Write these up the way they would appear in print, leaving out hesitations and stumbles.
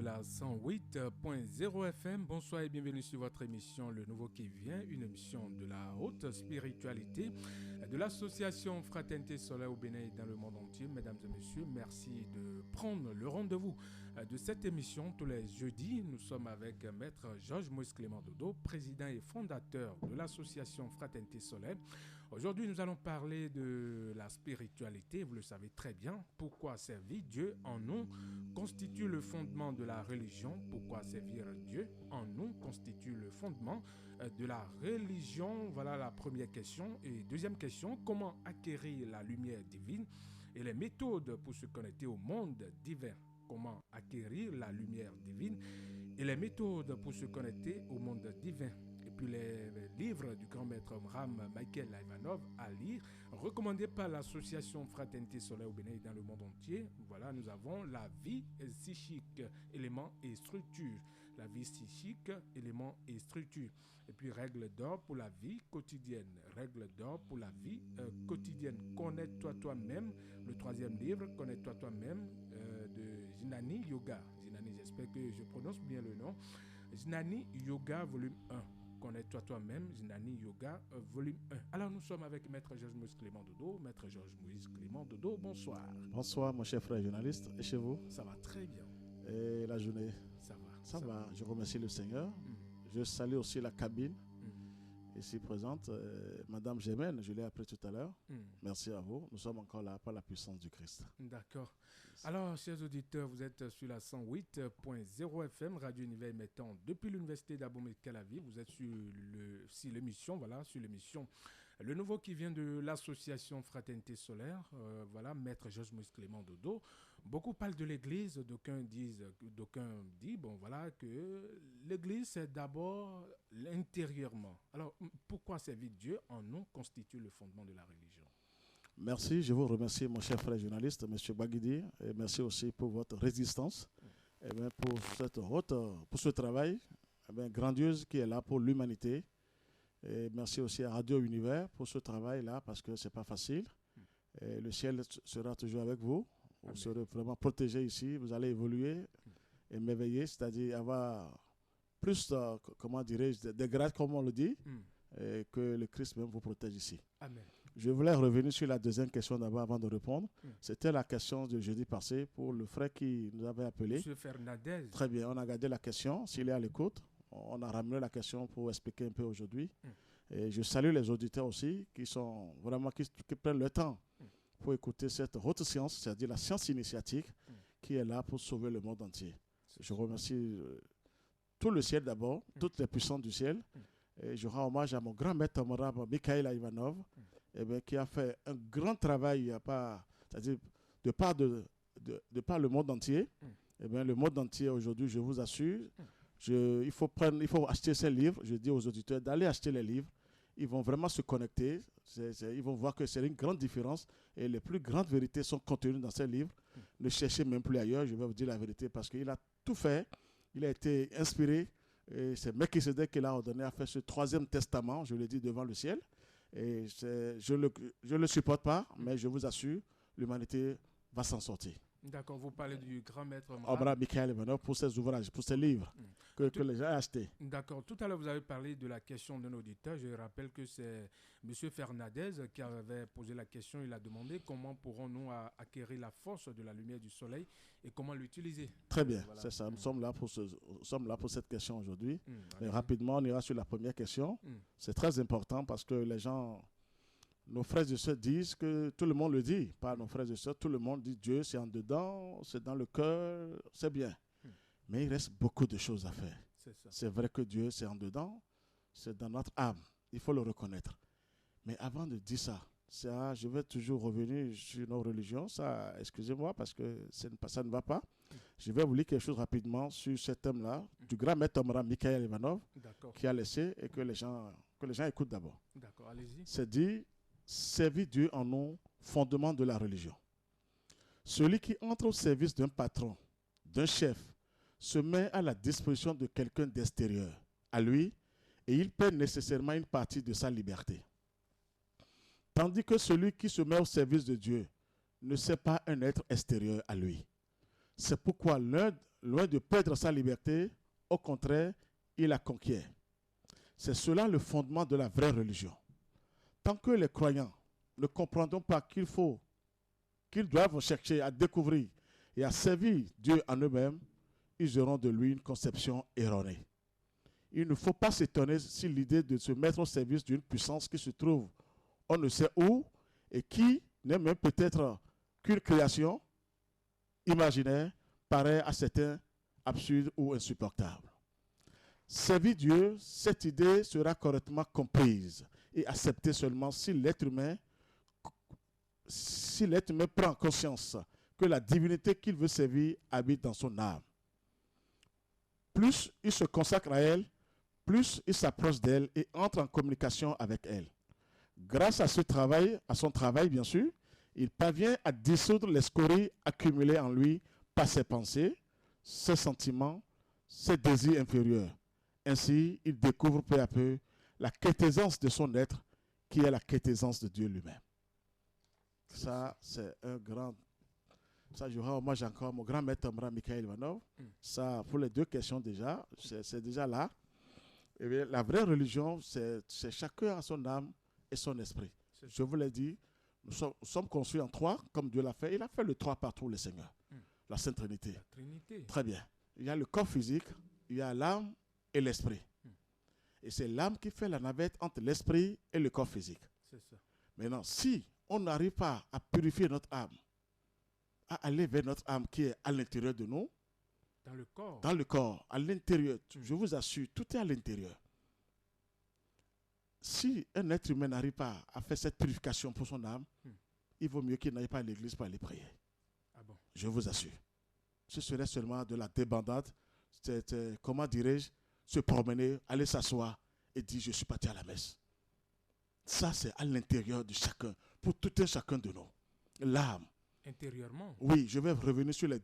la 108.0 FM. Bonsoir et bienvenue sur votre émission Le Nouveau qui vient, une émission de la haute spiritualité de l'association Fraternité Solaire au Bénin et dans le monde entier. Mesdames et messieurs, merci de prendre le rendez-vous de cette émission tous les jeudis. Nous sommes avec Maître Georges Moïse Clément Dodo, président et fondateur de l'association Fraternité Solaire. Aujourd'hui, nous allons parler de la spiritualité. Vous le savez très bien. Pourquoi servir Dieu en nous constitue le fondement de la religion. Pourquoi servir Dieu en nous constitue le fondement de la religion. Voilà la première question. Et deuxième question, comment acquérir la lumière divine et les méthodes pour se connecter au monde divin. Comment acquérir la lumière divine et les méthodes pour se connecter au monde divin. Et puis les livres du grand maître Ram Michael Ivanov à lire, recommandés par l'association Fraternité Solaire au Bénin et dans le monde entier. Voilà, nous avons la vie psychique, éléments et structures. La vie psychique, éléments et structures. Et puis règles d'or pour la vie quotidienne. Règles d'or pour la vie quotidienne. Connais-toi toi-même. Le troisième livre, Connais-toi toi-même de Jnani Yoga. Jnani, j'espère que je prononce bien le nom. Jnani Yoga, volume 1. Connais-toi toi-même, Jnani Yoga, volume 1. Alors, nous sommes avec Maître Georges Moïse Clément Dodo. Maître Georges Moïse Clément Dodo, bonsoir. Bonsoir, mon cher frère journaliste. Et chez vous? Ça va très bien. Et la journée? Ça va. Ça va. Je remercie le Seigneur. Je salue aussi la cabine ici présente. Madame Gémène, je l'ai appris tout à l'heure. Merci à vous. Nous sommes encore là par la puissance du Christ. D'accord. Alors, chers auditeurs, vous êtes sur la 108.0 FM, Radio Univers émettant depuis l'Université d'Abomey-Calavi. Vous êtes sur l'émission, Le Nouveau qui vient de l'association Fraternité Solaire. Voilà, Maître Georges Moïse Clément Dodo. Beaucoup parlent de l'Église. D'aucuns disent, que l'Église, c'est d'abord l'intérieurement. Alors, pourquoi servir Dieu en nous constitue le fondement de la religion? Merci, je vous remercie, mon cher frère journaliste, M. Baguidi, et merci aussi pour votre résistance, et bien pour ce travail grandiose qui est là pour l'humanité. Et merci aussi à Radio Univers pour ce travail-là, parce que ce n'est pas facile. Et le ciel sera toujours avec vous. Vous serez vraiment protégés ici. Vous allez évoluer et m'éveiller, c'est-à-dire avoir plus, des grades, comme on le dit, et que le Christ même vous protège ici. Amen. Je voulais revenir sur la deuxième question d'abord avant de répondre. C'était la question de jeudi passé pour le frère qui nous avait appelé. Monsieur Fernandez. Très bien, on a gardé la question. S'il est à l'écoute, on a ramené la question pour expliquer un peu aujourd'hui. Et je salue les auditeurs aussi qui sont vraiment qui prennent le temps pour écouter cette haute science, c'est-à-dire la science initiatique qui est là pour sauver le monde entier. Je remercie tout le ciel d'abord, toutes les puissances du ciel. Et je rends hommage à mon grand maître honorable Michael Ivanov, qui a fait un grand travail, c'est-à-dire de par le monde entier. Le monde entier aujourd'hui, je vous assure, il faut acheter ces livres. Je dis aux auditeurs d'aller acheter les livres. Ils vont vraiment se connecter. Ils vont voir que c'est une grande différence. Et les plus grandes vérités sont contenues dans ces livres. Ne cherchez même plus ailleurs, je vais vous dire la vérité, parce qu'il a tout fait. Il a été inspiré. Et c'est Melchisedec qui l'a ordonné à faire ce troisième testament, je le dis devant le ciel. Et je ne le supporte pas, mais je vous assure, l'humanité va s'en sortir. D'accord, vous parlez du grand maître Michael Ivanov pour ses ouvrages, pour ses livres que les gens ont achetés. D'accord, tout à l'heure vous avez parlé de la question d'un auditeur. Je rappelle que c'est M. Fernandez qui avait posé la question. Il a demandé comment pourrons-nous acquérir la force de la lumière du soleil et comment l'utiliser. Très bien, voilà. C'est ça. Nous sommes là pour cette question aujourd'hui. Mais rapidement, on ira sur la première question. C'est très important parce que les gens... Nos frères et sœurs disent que tout le monde le dit, pas nos frères et sœurs, tout le monde dit Dieu, c'est en dedans, c'est dans le cœur, c'est bien. Mais il reste beaucoup de choses à faire. C'est vrai que Dieu, c'est en dedans, c'est dans notre âme, il faut le reconnaître. Mais avant de dire ça, je vais toujours revenir sur nos religions, excusez-moi parce que ça ne va pas. Je vais vous lire quelque chose rapidement sur ce thème-là, du grand maître Michael Ivanov, qui a laissé et que les gens écoutent d'abord. D'accord, allez-y. C'est dit, servir Dieu en nous, fondement de la religion. Celui qui entre au service d'un patron, d'un chef, se met à la disposition de quelqu'un d'extérieur à lui et il perd nécessairement une partie de sa liberté. Tandis que celui qui se met au service de Dieu ne sait pas un être extérieur à lui. C'est pourquoi loin de perdre sa liberté, au contraire, il la conquiert. C'est cela le fondement de la vraie religion. Tant que les croyants ne comprendront pas qu'ils doivent chercher à découvrir et à servir Dieu en eux-mêmes, ils auront de lui une conception erronée. Il ne faut pas s'étonner si l'idée de se mettre au service d'une puissance qui se trouve on ne sait où et qui n'est même peut-être qu'une création imaginaire paraît à certains absurde ou insupportable. Servir Dieu, cette idée sera correctement comprise et acceptée seulement si l'être humain prend conscience que la divinité qu'il veut servir habite dans son âme. Plus il se consacre à elle, plus il s'approche d'elle et entre en communication avec elle. Grâce à son travail bien sûr, il parvient à dissoudre les scories accumulées en lui par ses pensées, ses sentiments, ses désirs inférieurs. Ainsi, il découvre peu à peu la quintessence de son être, qui est la quintessence de Dieu lui-même. Ça, c'est un grand... Ça, je rends hommage encore à mon grand maître Mikhail Ivanov. Ça, pour les deux questions déjà, c'est déjà là. Et bien, la vraie religion, c'est chacun à son âme et son esprit. Je vous l'ai dit, nous sommes construits en trois, comme Dieu l'a fait. Il a fait le trois partout, le Seigneur. La Sainte Trinité. La Trinité. Très bien. Il y a le corps physique, il y a l'âme et l'esprit. Et c'est l'âme qui fait la navette entre l'esprit et le corps physique. C'est ça. Maintenant, si on n'arrive pas à purifier notre âme, à aller vers notre âme qui est à l'intérieur de nous, dans le corps, à l'intérieur, je vous assure, tout est à l'intérieur. Si un être humain n'arrive pas à faire cette purification pour son âme, il vaut mieux qu'il n'aille pas à l'église pour aller prier. Ah bon? Je vous assure. Ce serait seulement de la débandade, comment dirais-je, se promener, aller s'asseoir et dire je suis parti à la messe. Ça, c'est à l'intérieur de chacun, pour tout un chacun de nous. L'âme. Intérieurement? Oui, je vais revenir sur les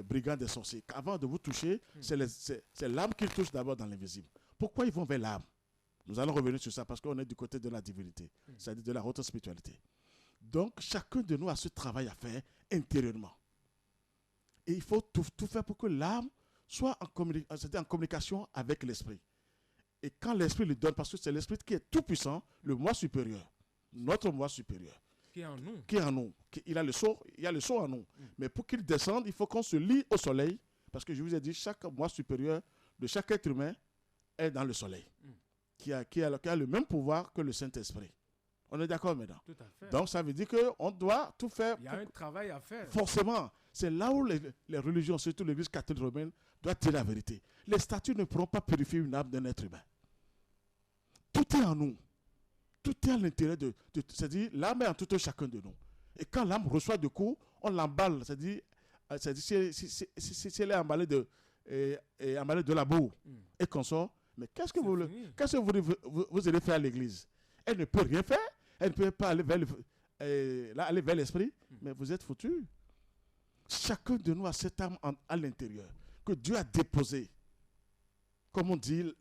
brigands des sorciers. Avant de vous toucher, c'est l'âme qui touche d'abord dans l'invisible. Pourquoi ils vont vers l'âme? Nous allons revenir sur ça parce qu'on est du côté de la divinité, c'est-à-dire de la haute spiritualité. Donc, chacun de nous a ce travail à faire intérieurement. Et il faut tout faire pour que l'âme soit en communication avec l'esprit. Et quand l'esprit lui donne, parce que c'est l'esprit qui est tout puissant, le moi supérieur, notre moi supérieur, qui est en nous. Il y a le sceau en nous. Mais pour qu'il descende, il faut qu'on se lie au soleil, parce que je vous ai dit, chaque moi supérieur de chaque être humain est dans le soleil, qui a le même pouvoir que le Saint-Esprit. On est d'accord maintenant? Tout à fait. Donc ça veut dire qu'on doit tout faire. Il y a un travail à faire. Forcément. C'est là où les religions, surtout l'Église catholique romaine, doivent dire la vérité. Les statues ne pourront pas purifier une âme d'un être humain. Tout est en nous. Tout est à l'intérieur c'est-à-dire, l'âme est en tout un chacun de nous. Et quand l'âme reçoit du coup, on l'emballe. C'est-à-dire si elle est emballée de la boue et qu'on sort, mais qu'est-ce que vous allez faire à l'église? Elle ne peut rien faire. Elle ne peut pas aller vers l'esprit, mais vous êtes foutus. Chacun de nous a cette âme à l'intérieur que Dieu a déposée. Comme on dit,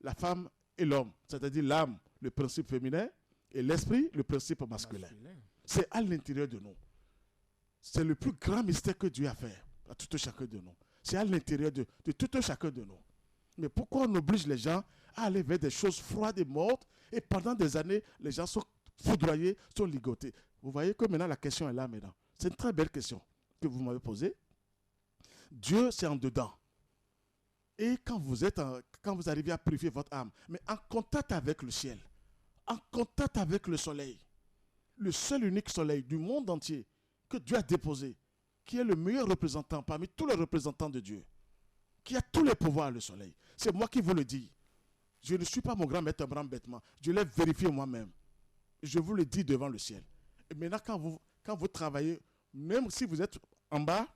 la femme et l'homme, c'est-à-dire l'âme, le principe féminin, et l'esprit, le principe masculin. C'est à l'intérieur de nous. C'est le plus grand mystère que Dieu a fait à tout un chacun de nous. C'est à l'intérieur de tout un chacun de nous. Mais pourquoi on oblige les gens à aller vers des choses froides et mortes, et pendant des années, les gens sont foudroyés, sont ligotés? Vous voyez que maintenant la question est là maintenant. C'est une très belle question que vous m'avez posée. Dieu, c'est en dedans. Et quand vous arrivez à purifier votre âme, mais en contact avec le ciel, en contact avec le soleil, le seul unique soleil du monde entier que Dieu a déposé, qui est le meilleur représentant parmi tous les représentants de Dieu, qui a tous les pouvoirs, le soleil. C'est moi qui vous le dis. Je ne suis pas mon grand maître Abraham bêtement. Je l'ai vérifié moi-même. Je vous le dis devant le ciel. Et maintenant, quand vous travaillez, même si vous êtes en bas,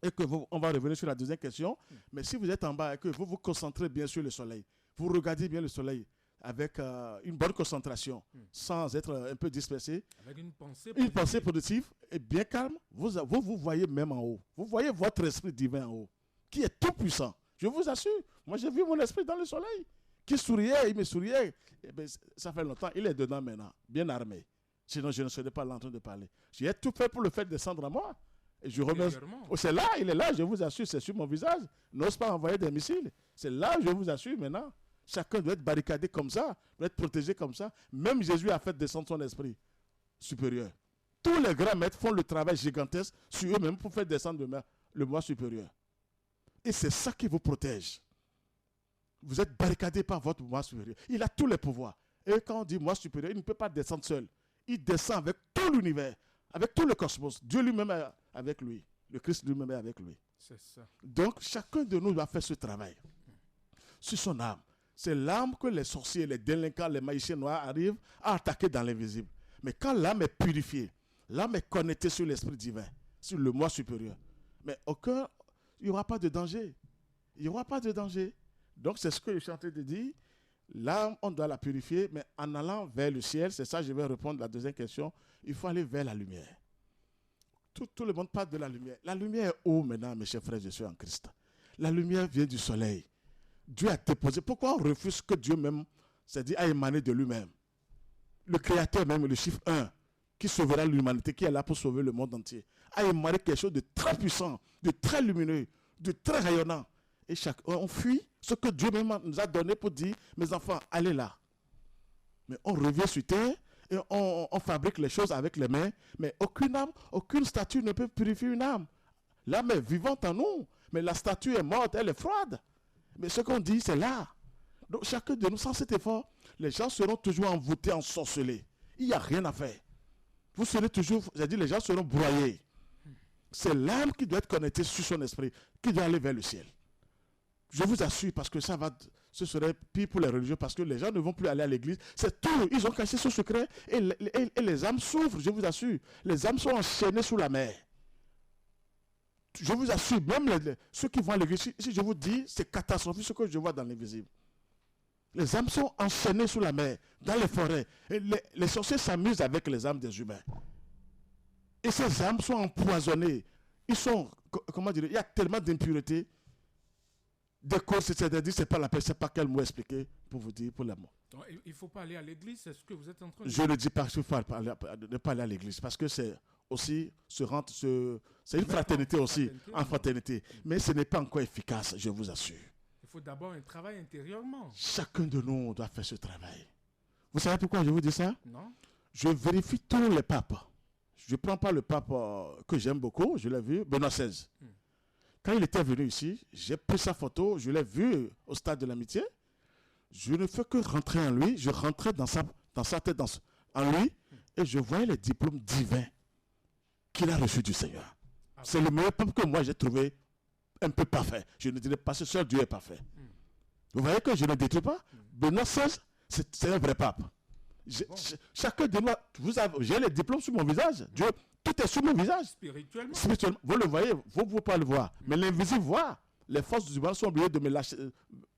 et que on va revenir sur la deuxième question, mais si vous êtes en bas et que vous vous concentrez bien sur le soleil, vous regardez bien le soleil avec une bonne concentration, sans être un peu dispersé, avec une pensée positive et bien calme, vous voyez même en haut. Vous voyez votre esprit divin en haut, qui est tout puissant. Je vous assure, moi j'ai vu mon esprit dans le soleil, qui souriait, il me souriait. Et bien, ça fait longtemps, il est dedans maintenant, bien armé. Sinon, je ne serais pas là en train de parler. J'ai tout fait pour le faire descendre à moi. Et je remercie. Oh, c'est là, il est là, je vous assure, c'est sur mon visage. N'ose pas envoyer des missiles. C'est là, je vous assure maintenant. Chacun doit être barricadé comme ça, doit être protégé comme ça. Même Jésus a fait descendre son esprit supérieur. Tous les grands maîtres font le travail gigantesque sur eux-mêmes pour faire descendre le moi supérieur. Et c'est ça qui vous protège. Vous êtes barricadé par votre moi supérieur. Il a tous les pouvoirs. Et quand on dit moi supérieur, il ne peut pas descendre seul. Il descend avec tout l'univers, avec tout le cosmos. Dieu lui-même est avec lui. Le Christ lui-même est avec lui. C'est ça. Donc, chacun de nous doit faire ce travail sur son âme. C'est l'âme que les sorciers, les délinquants, les magiciens noirs arrivent à attaquer dans l'invisible. Mais quand l'âme est purifiée, l'âme est connectée sur l'esprit divin, sur le moi supérieur. Mais il n'y aura pas de danger. Il n'y aura pas de danger. Donc, c'est ce que je suis en train de dire. L'âme, on doit la purifier, mais en allant vers le ciel, c'est ça, je vais répondre à la deuxième question, il faut aller vers la lumière. Tout le monde parle de la lumière. La lumière est où maintenant, mes chers frères, je suis en Christ. La lumière vient du soleil. Dieu a déposé. Pourquoi on refuse que Dieu même, c'est-à-dire a émané de lui-même? Le Créateur même, le chiffre 1, qui sauvera l'humanité, qui est là pour sauver le monde entier, a émané quelque chose de très puissant, de très lumineux, de très rayonnant. Et on fuit ce que Dieu même nous a donné pour dire, mes enfants, allez là. Mais on revient sur terre et on fabrique les choses avec les mains, mais aucune âme, aucune statue ne peut purifier une âme. L'âme est vivante en nous, mais la statue est morte, elle est froide. Mais ce qu'on dit, c'est là. Donc chacun de nous, sans cet effort, les gens seront toujours envoûtés, ensorcelés. Il n'y a rien à faire. Vous serez toujours, c'est-à-dire les gens seront broyés. C'est l'âme qui doit être connectée sur son esprit, qui doit aller vers le ciel. Je vous assure, parce que ce serait pire pour les religieux, parce que les gens ne vont plus aller à l'église. C'est tout. Ils ont caché ce secret et les âmes souffrent, je vous assure. Les âmes sont enchaînées sous la mer. Je vous assure, même ceux qui vont à l'église, si je vous dis, c'est catastrophique ce que je vois dans l'invisible. Les âmes sont enchaînées sous la mer, dans les forêts. Et les sorciers s'amusent avec les âmes des humains. Et ces âmes sont empoisonnées. Ils sont, comment dire, il y a tellement d'impuretés. Des causes, c'est-à-dire, c'est pas la paix, c'est pas quel mot expliquer pour vous dire, pour l'amour. Il ne faut pas aller à l'église, c'est ce que vous êtes en train de dire. dire. Je ne dis pas qu'il ne faut ne pas aller à l'église, parce que c'est aussi c'est une fraternité aussi, en fraternité. Mais ce n'est pas encore efficace, je vous assure. Il faut d'abord un travail intérieurement. Chacun de nous doit faire ce travail. Vous savez pourquoi je vous dis ça? Non. Je vérifie tous les papes. Je ne prends pas le pape que j'aime beaucoup, je l'ai vu, Benoît XVI. Quand il était venu ici, j'ai pris sa photo, je l'ai vu au stade de l'amitié. Je ne fais que rentrer en lui, je rentrais dans sa tête, en lui, et je voyais les diplômes divins qu'il a reçus du Seigneur. C'est le meilleur pape que moi j'ai trouvé un peu parfait. Je ne dirais pas que seul Dieu est parfait. Vous voyez que je ne détruis pas. Benoît XVI, c'est un vrai pape. Chacun de moi, j'ai les diplômes sur mon visage. Dieu, tout est sur mon visage. Spirituellement. Vous le voyez, vous ne pouvez pas le voir. Mais l'invisible voit. Les forces du mal sont obligées de me lâcher,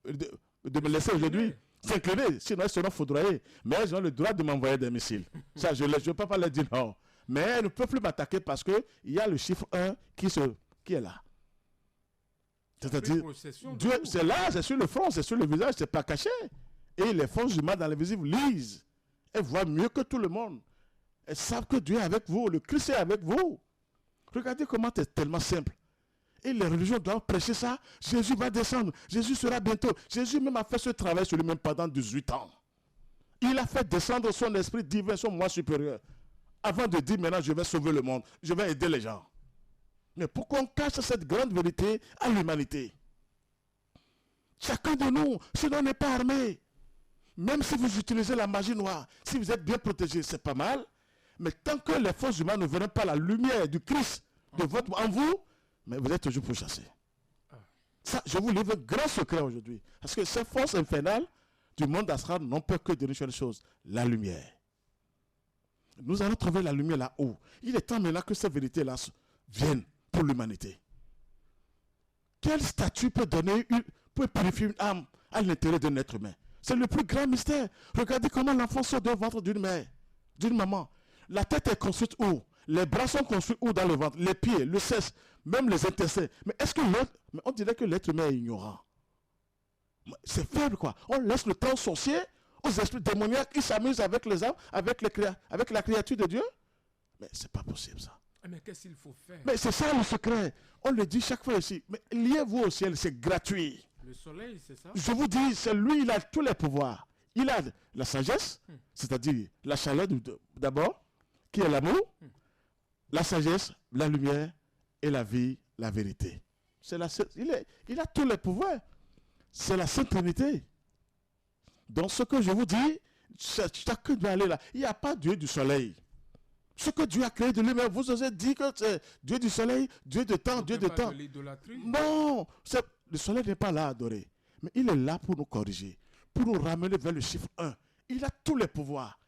de me laisser aujourd'hui. S'incliner, sinon elles seront foudroyées. Mais elles ont le droit de m'envoyer des missiles. Ça, je ne peux pas leur dire non. Mais elles ne peuvent plus m'attaquer parce qu'il y a le chiffre 1 qui est là. C'est-à-dire, Dieu, c'est là, c'est sur le front, c'est sur le visage, c'est pas caché. Et les forces du mal dans l'invisible lisent. Elles voient mieux que tout le monde. Elles savent que Dieu est avec vous, le Christ est avec vous. Regardez comment c'est tellement simple. Et les religions doivent prêcher ça. Jésus va descendre. Jésus sera bientôt. Jésus même a fait ce travail sur lui-même pendant 18 ans. Il a fait descendre son esprit divin, son moi supérieur. Avant de dire maintenant je vais sauver le monde. Je vais aider les gens. Mais pourquoi on cache cette grande vérité à l'humanité? Chacun de nous, sinon on n'est pas armé. Même si vous utilisez la magie noire, si vous êtes bien protégé, c'est pas mal. Mais tant que les forces humaines ne verront pas la lumière du Christ en vous, mais vous êtes toujours pourchassés. Ça, je vous livre un grand secret aujourd'hui. Parce que ces forces infernales du monde astral n'ont peur que d'une seule chose, la lumière. Nous allons trouver la lumière là-haut. Il est temps maintenant que ces vérités-là viennent pour l'humanité. Quel statut peut purifier une âme à l'intérieur d'un être humain? C'est le plus grand mystère. Regardez comment l'enfant sort d'un ventre d'une mère, d'une maman. La tête est construite où? Les bras sont construits où dans le ventre? Les pieds, le sexe, même les intestins. Mais est-ce que on dirait que l'être humain est ignorant. C'est faible quoi. On laisse le temps aux sorciers, aux esprits démoniaques, ils s'amusent avec les âmes, avec la créature de Dieu. Mais c'est pas possible ça. Mais qu'est-ce qu'il faut faire? Mais c'est ça le secret. On le dit chaque fois ici. Mais liez-vous au ciel, c'est gratuit. Le soleil, c'est ça? Je vous dis, c'est lui, il a tous les pouvoirs. Il a la sagesse, c'est-à-dire la chaleur d'abord, qui est l'amour, la sagesse, la lumière et la vie, la vérité. Il a tous les pouvoirs. C'est la Sainte Trinité. Donc ce que je vous dis, chacun doit aller là. Il n'y a pas Dieu du soleil. Ce que Dieu a créé de lui-même, vous osez dire que c'est Dieu du soleil, Dieu de temps, Dieu de temps. Non, le soleil n'est pas là à adorer. Mais il est là pour nous corriger, pour nous ramener vers le chiffre 1. Il a tous les pouvoirs.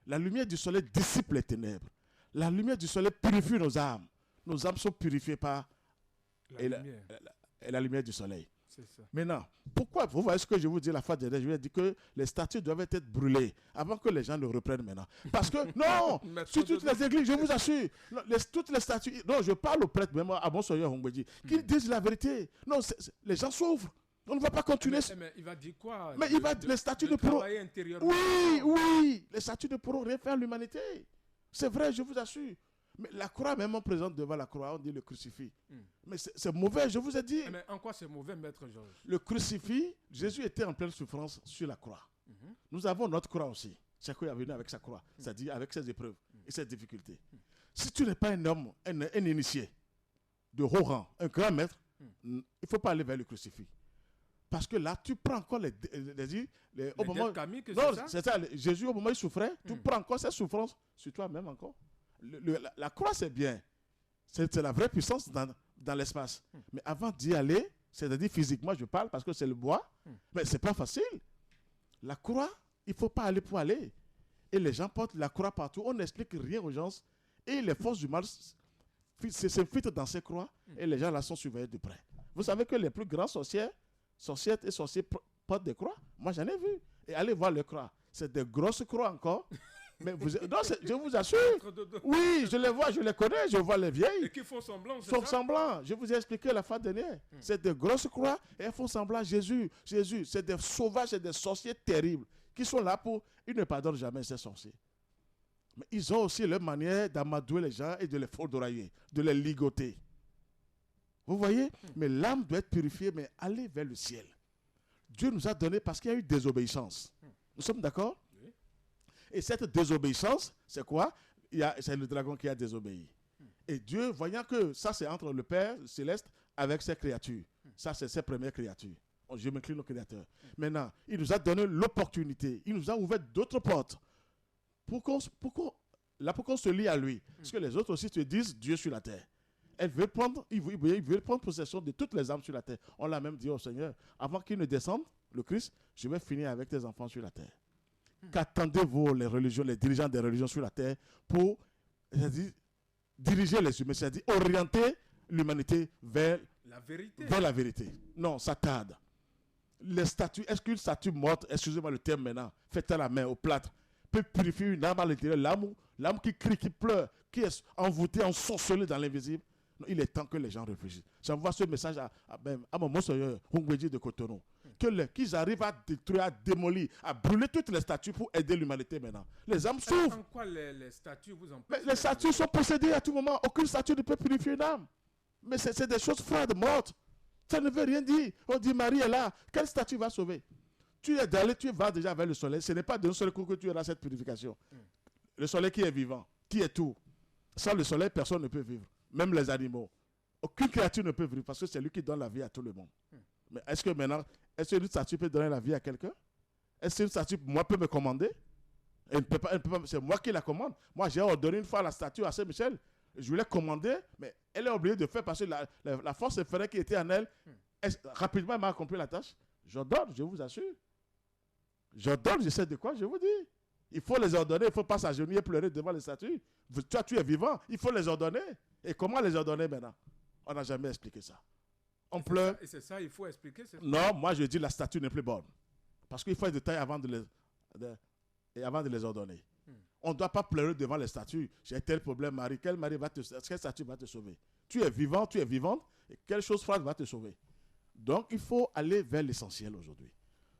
La lumière du soleil dissipe les ténèbres. La lumière du soleil purifie nos âmes. Nos âmes sont purifiées par la lumière du soleil. C'est ça. Maintenant, pourquoi, vous voyez ce que je vous dis la fois dernière, je vous ai dit que les statues doivent être brûlées avant que les gens le reprennent maintenant. Parce que, non, sur toutes les églises, je vous assure, toutes les statues, non, je parle aux prêtres, même à Bonsoir Hongbeji, qu'ils disent la vérité. Non, les gens souffrent. On ne va pas continuer. Mais il va dire quoi? Mais les statues ne pourront... Oui, les statues ne pourront rien faire à l'humanité. C'est vrai, je vous assure. Mais la croix, même on présente devant la croix, on dit le crucifix. Mais c'est mauvais, je vous ai dit. Mais en quoi c'est mauvais, Maître Georges? Le crucifix, Jésus était en pleine souffrance sur la croix. Nous avons notre croix aussi. Chacun est venu avec sa croix, c'est-à-dire avec ses épreuves et ses difficultés. Si tu n'es pas un homme, un initié de haut rang, un grand maître, il ne faut pas aller vers le crucifix. Parce que là, tu prends encore au moment, c'est ça, Jésus, au moment où il souffrait, tu prends encore cette souffrance sur toi-même encore. La croix, c'est bien. C'est la vraie puissance dans l'espace. Mais avant d'y aller, c'est-à-dire physiquement, je parle parce que c'est le bois, mais c'est pas facile. La croix, il ne faut pas aller pour aller. Et les gens portent la croix partout. On n'explique rien aux gens. Et les forces du mal s'infiltrent dans ces croix. Et les gens là sont surveillés de près. Vous savez que les plus grands sorcières et sorciers portent des croix. Moi, j'en ai vu. Et allez voir les croix. C'est des grosses croix encore. Mais non, je vous assure. Oui, je les vois, je les connais, je vois les vieilles. Et qui font semblant, c'est ça? Font semblant. Je vous ai expliqué la fois dernière. C'est des grosses croix et elles font semblant. Jésus, c'est des sauvages, c'est des sorciers terribles qui sont là pour... Ils ne pardonnent jamais ces sorciers. Mais ils ont aussi leur manière d'amadouer les gens et de les foudroyer, de les ligoter. Vous voyez? Mais l'âme doit être purifiée, mais aller vers le ciel. Dieu nous a donné parce qu'il y a eu désobéissance. Nous sommes d'accord? Et cette désobéissance, c'est quoi? C'est le dragon qui a désobéi. Et Dieu, voyant que ça, c'est entre le Père céleste avec ses créatures. Ça, c'est ses premières créatures. Je m'incline au Créateur. Maintenant, il nous a donné l'opportunité. Il nous a ouvert d'autres portes pour qu'on se lie à lui. Parce que les autres aussi te disent Dieu sur la terre. Ils veulent prendre possession de toutes les âmes sur la terre. On l'a même dit au Seigneur, avant qu'il ne descende, le Christ, je vais finir avec tes enfants sur la terre. Qu'attendez-vous les dirigeants des religions sur la terre pour diriger les humains, c'est-à-dire orienter l'humanité vers la vérité. Non, ça tarde. Les statues, est-ce qu'une statue morte, excusez-moi le terme maintenant, faite à la main, au plâtre, peut purifier une âme à l'intérieur, l'âme qui crie, qui pleure, qui est envoûtée, ensorcelée dans l'invisible? Non, il est temps que les gens réfléchissent. J'envoie ce message à mon monseigneur Hongbeji de Cotonou. Qu'ils arrivent à détruire, à démolir, à brûler toutes les statues pour aider l'humanité maintenant. Les âmes souffrent. En quoi les statues vous en... Les statues sont possédées à tout moment. Aucune statue ne peut purifier une âme. Mais c'est des choses froides, mortes. Ça ne veut rien dire. On dit Marie est là. Quelle statue va sauver? Tu vas déjà vers le soleil. Ce n'est pas d'un seul coup que tu auras cette purification. Le soleil qui est vivant, qui est tout. Sans le soleil, personne ne peut vivre. Même les animaux. Aucune créature ne peut vivre parce que c'est lui qui donne la vie à tout le monde. Mais est-ce que maintenant, est-ce qu'une statue peut donner la vie à quelqu'un? Est-ce qu'une statue, moi, peut me commander? C'est moi qui la commande. Moi, j'ai ordonné une fois la statue à Saint-Michel. Je voulais commander, mais elle est obligée de faire parce que la force effraie qui était en elle, rapidement, elle m'a accompli la tâche. J'ordonne, je vous assure. J'ordonne, je sais de quoi je vous dis. Il faut les ordonner, il ne faut pas s'agenouiller et pleurer devant les statues. Toi, tu es vivant, il faut les ordonner. Et comment les ordonner maintenant? On n'a jamais expliqué ça. On pleure. Et c'est ça, il faut expliquer. Non, moi je dis la statue n'est plus bonne. Parce qu'il faut être de taille avant de les ordonner. On ne doit pas pleurer devant les statues. J'ai tel problème, Marie. Quelle statue va te sauver? Tu es vivant, tu es vivante. Et quelle chose froide va te sauver? Donc il faut aller vers l'essentiel aujourd'hui.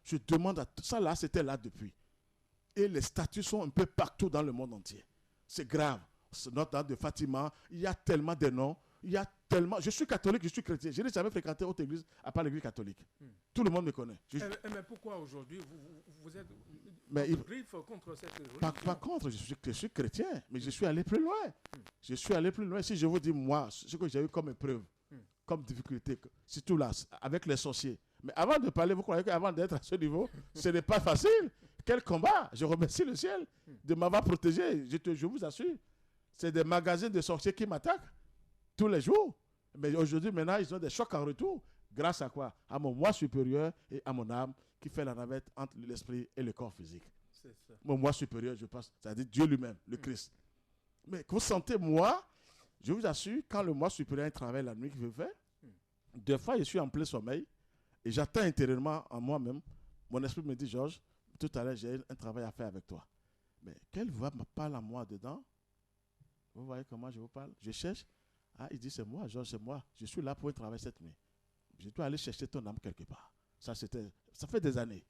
Je demande à tout ça là, c'était là depuis. Et les statues sont un peu partout dans le monde entier. C'est grave. Notre-Dame de Fatima, il y a tellement de noms. Il y a tellement. Je suis catholique, je suis chrétien. Je n'ai jamais fréquenté autre église à part l'église catholique. Tout le monde me connaît. Mais pourquoi aujourd'hui vous êtes griffe contre cette religion? Pas contre, je suis chrétien, mais je suis allé plus loin. Je suis allé plus loin. Si je vous dis, moi, ce que j'ai eu comme épreuve, comme difficulté, surtout là, avec les sorciers. Mais avant de parler, vous croyez qu'avant d'être à ce niveau, ce n'est pas facile. Quel combat! Je remercie le ciel de m'avoir protégé. Je vous assure. C'est des magasins de sorciers qui m'attaquent tous les jours. Mais aujourd'hui, maintenant, ils ont des chocs en retour. Grâce à quoi? À mon moi supérieur et à mon âme qui fait la navette entre l'esprit et le corps physique. C'est ça. Mon moi supérieur, je pense, c'est-à-dire Dieu lui-même, le Christ. Mais vous sentez, moi, je vous assure, quand le moi supérieur travaille la nuit qu'il veut faire, des fois, je suis en plein sommeil et j'attends intérieurement en moi-même. Mon esprit me dit, Georges, tout à l'heure, j'ai un travail à faire avec toi. Mais quelle voix me parle à moi dedans? Vous voyez comment je vous parle? Je cherche. Ah, il dit, c'est moi, Georges, c'est moi. Je suis là pour un travail cette nuit. Je dois aller chercher ton âme quelque part. Ça fait des années.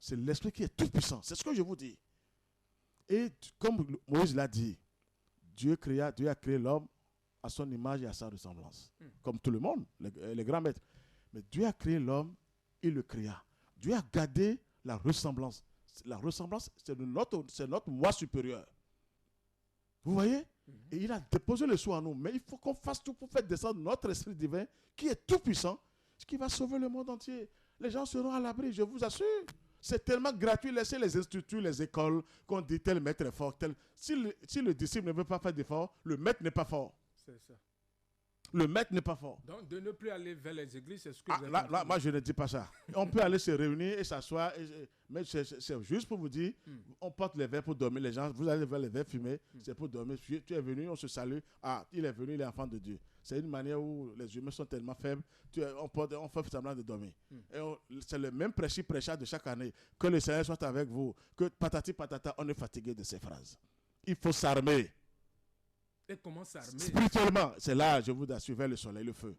C'est l'esprit qui est tout puissant. C'est ce que je vous dis. Et comme Moïse l'a dit, Dieu a créé l'homme à son image et à sa ressemblance. Comme tout le monde, les grands maîtres. Mais Dieu a créé l'homme, il le créa. Dieu a gardé la ressemblance. La ressemblance, c'est notre moi supérieur. Vous voyez? Et il a déposé le sceau en nous. Mais il faut qu'on fasse tout pour faire descendre notre esprit divin, qui est tout puissant, ce qui va sauver le monde entier. Les gens seront à l'abri, je vous assure. C'est tellement gratuit. Laissez les instituts, les écoles, qu'on dit tel maître est fort. Si le disciple ne veut pas faire d'effort, le maître n'est pas fort. C'est ça. Le maître n'est pas fort. Donc, de ne plus aller vers les églises, c'est ce que là, moi, je ne dis pas ça. On peut aller se réunir et s'asseoir. Mais c'est juste pour vous dire, on porte les verres pour dormir. Les gens, vous allez vers les verres fumés, c'est pour dormir. Tu es venu, on se salue. Ah, il est venu, il est enfant de Dieu. C'est une manière où les humains sont tellement faibles, on fait semblant de dormir. C'est le même prêcheur de chaque année. Que le Seigneur soit avec vous. Que patati patata, on est fatigué de ces phrases. Il faut s'armer. Et comment s'armer? Spirituellement, c'est là, je vous assure, vers le soleil, le feu.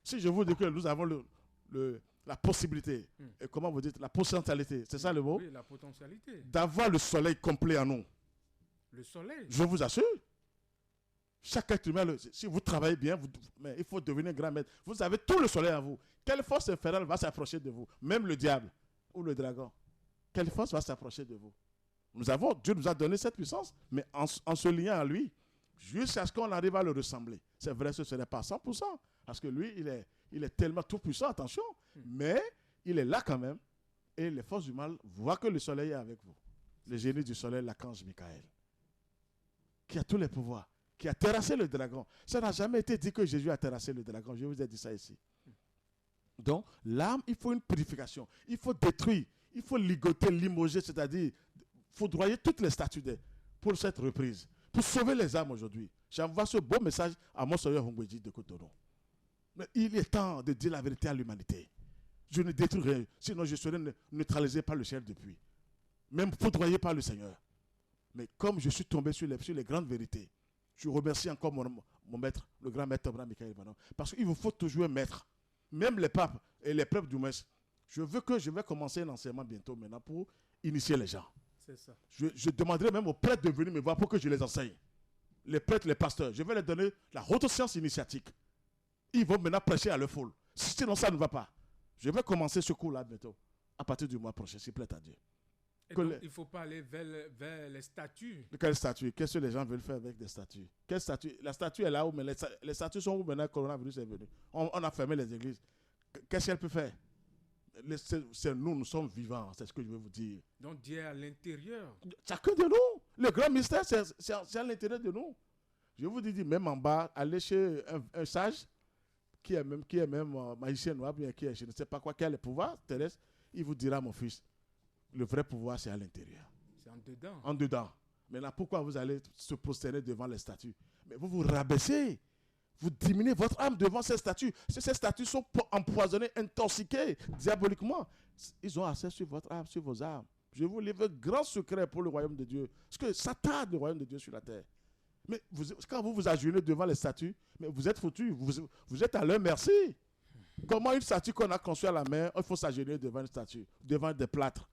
Si je vous dis que nous avons la possibilité, et comment vous dites, la potentialité, c'est ça le mot? Oui, la potentialité. D'avoir le soleil complet en nous. Le soleil? Je vous assure. Chaque être humain, si vous travaillez bien, mais il faut devenir grand maître. Vous avez tout le soleil en vous. Quelle force infernale va s'approcher de vous? Même le diable ou le dragon. Quelle force va s'approcher de vous? Dieu nous a donné cette puissance, mais en se liant à lui, jusqu'à ce qu'on arrive à le ressembler. C'est vrai, ce n'est pas 100%, parce que lui, il est tellement tout puissant, attention, mais il est là quand même, et les forces du mal voient que le soleil est avec vous. Le génie du soleil, l'archange Michael, qui a tous les pouvoirs, qui a terrassé le dragon. Ça n'a jamais été dit que Jésus a terrassé le dragon, je vous ai dit ça ici. Donc, l'âme, il faut une purification, il faut détruire, il faut ligoter, limoger, c'est-à-dire foudroyer toutes les statues pour cette reprise. Pour sauver les âmes aujourd'hui. J'envoie ce beau message à mon Seigneur Hongweji de Cotonou. Mais il est temps de dire la vérité à l'humanité. Je ne détruis rien, sinon je serais neutralisé par le ciel depuis. Même foudroyé par le Seigneur. Mais comme je suis tombé sur les grandes vérités, je remercie encore mon maître, le grand maître Abraham Michael Ivanov. Parce qu'il vous faut toujours un maître. Même les papes et les peuples du Mess. Je vais commencer un enseignement bientôt maintenant pour initier les gens. C'est ça. Je demanderai même aux prêtres de venir me voir pour que je les enseigne. Les prêtres, les pasteurs, je vais leur donner la haute science initiatique. Ils vont maintenant prêcher à leur foule. Sinon, ça ne va pas. Je vais commencer ce cours-là bientôt, à partir du mois prochain, s'il plaît à Dieu. Donc, il ne faut pas aller vers les statues. Quelles statues? Qu'est-ce que les gens veulent faire avec des statues? Quelle statue? La statue est là où, mais les statues sont où maintenant le coronavirus est venu? On a fermé les églises. Qu'est-ce qu'elle peut faire? Nous sommes vivants, c'est ce que je veux vous dire. Donc Dieu est à l'intérieur. Chacun de nous. Le grand mystère, c'est à l'intérieur de nous. Je vous dis, même en bas, allez chez un sage qui est même magicien noir, bien qui est, je ne sais pas quoi, qui a le pouvoir terrestre, il vous dira, mon fils, le vrai pouvoir, c'est à l'intérieur. C'est en dedans. En dedans. Maintenant, pourquoi vous allez se prosterner devant les statues? Mais vous vous rabaissez. Vous diminuez votre âme devant ces statues. Ces statues sont empoisonnées, intoxiquées diaboliquement. Ils ont accès sur votre âme, sur vos âmes. Je vous livre un grand secret pour le royaume de Dieu. Parce que ça tarde le royaume de Dieu sur la terre. Mais quand vous vous agenouillez devant les statues, mais vous êtes foutus. Vous êtes à leur merci. Comment une statue qu'on a construite à la main, il faut s'agenouiller devant une statue, devant des plâtres.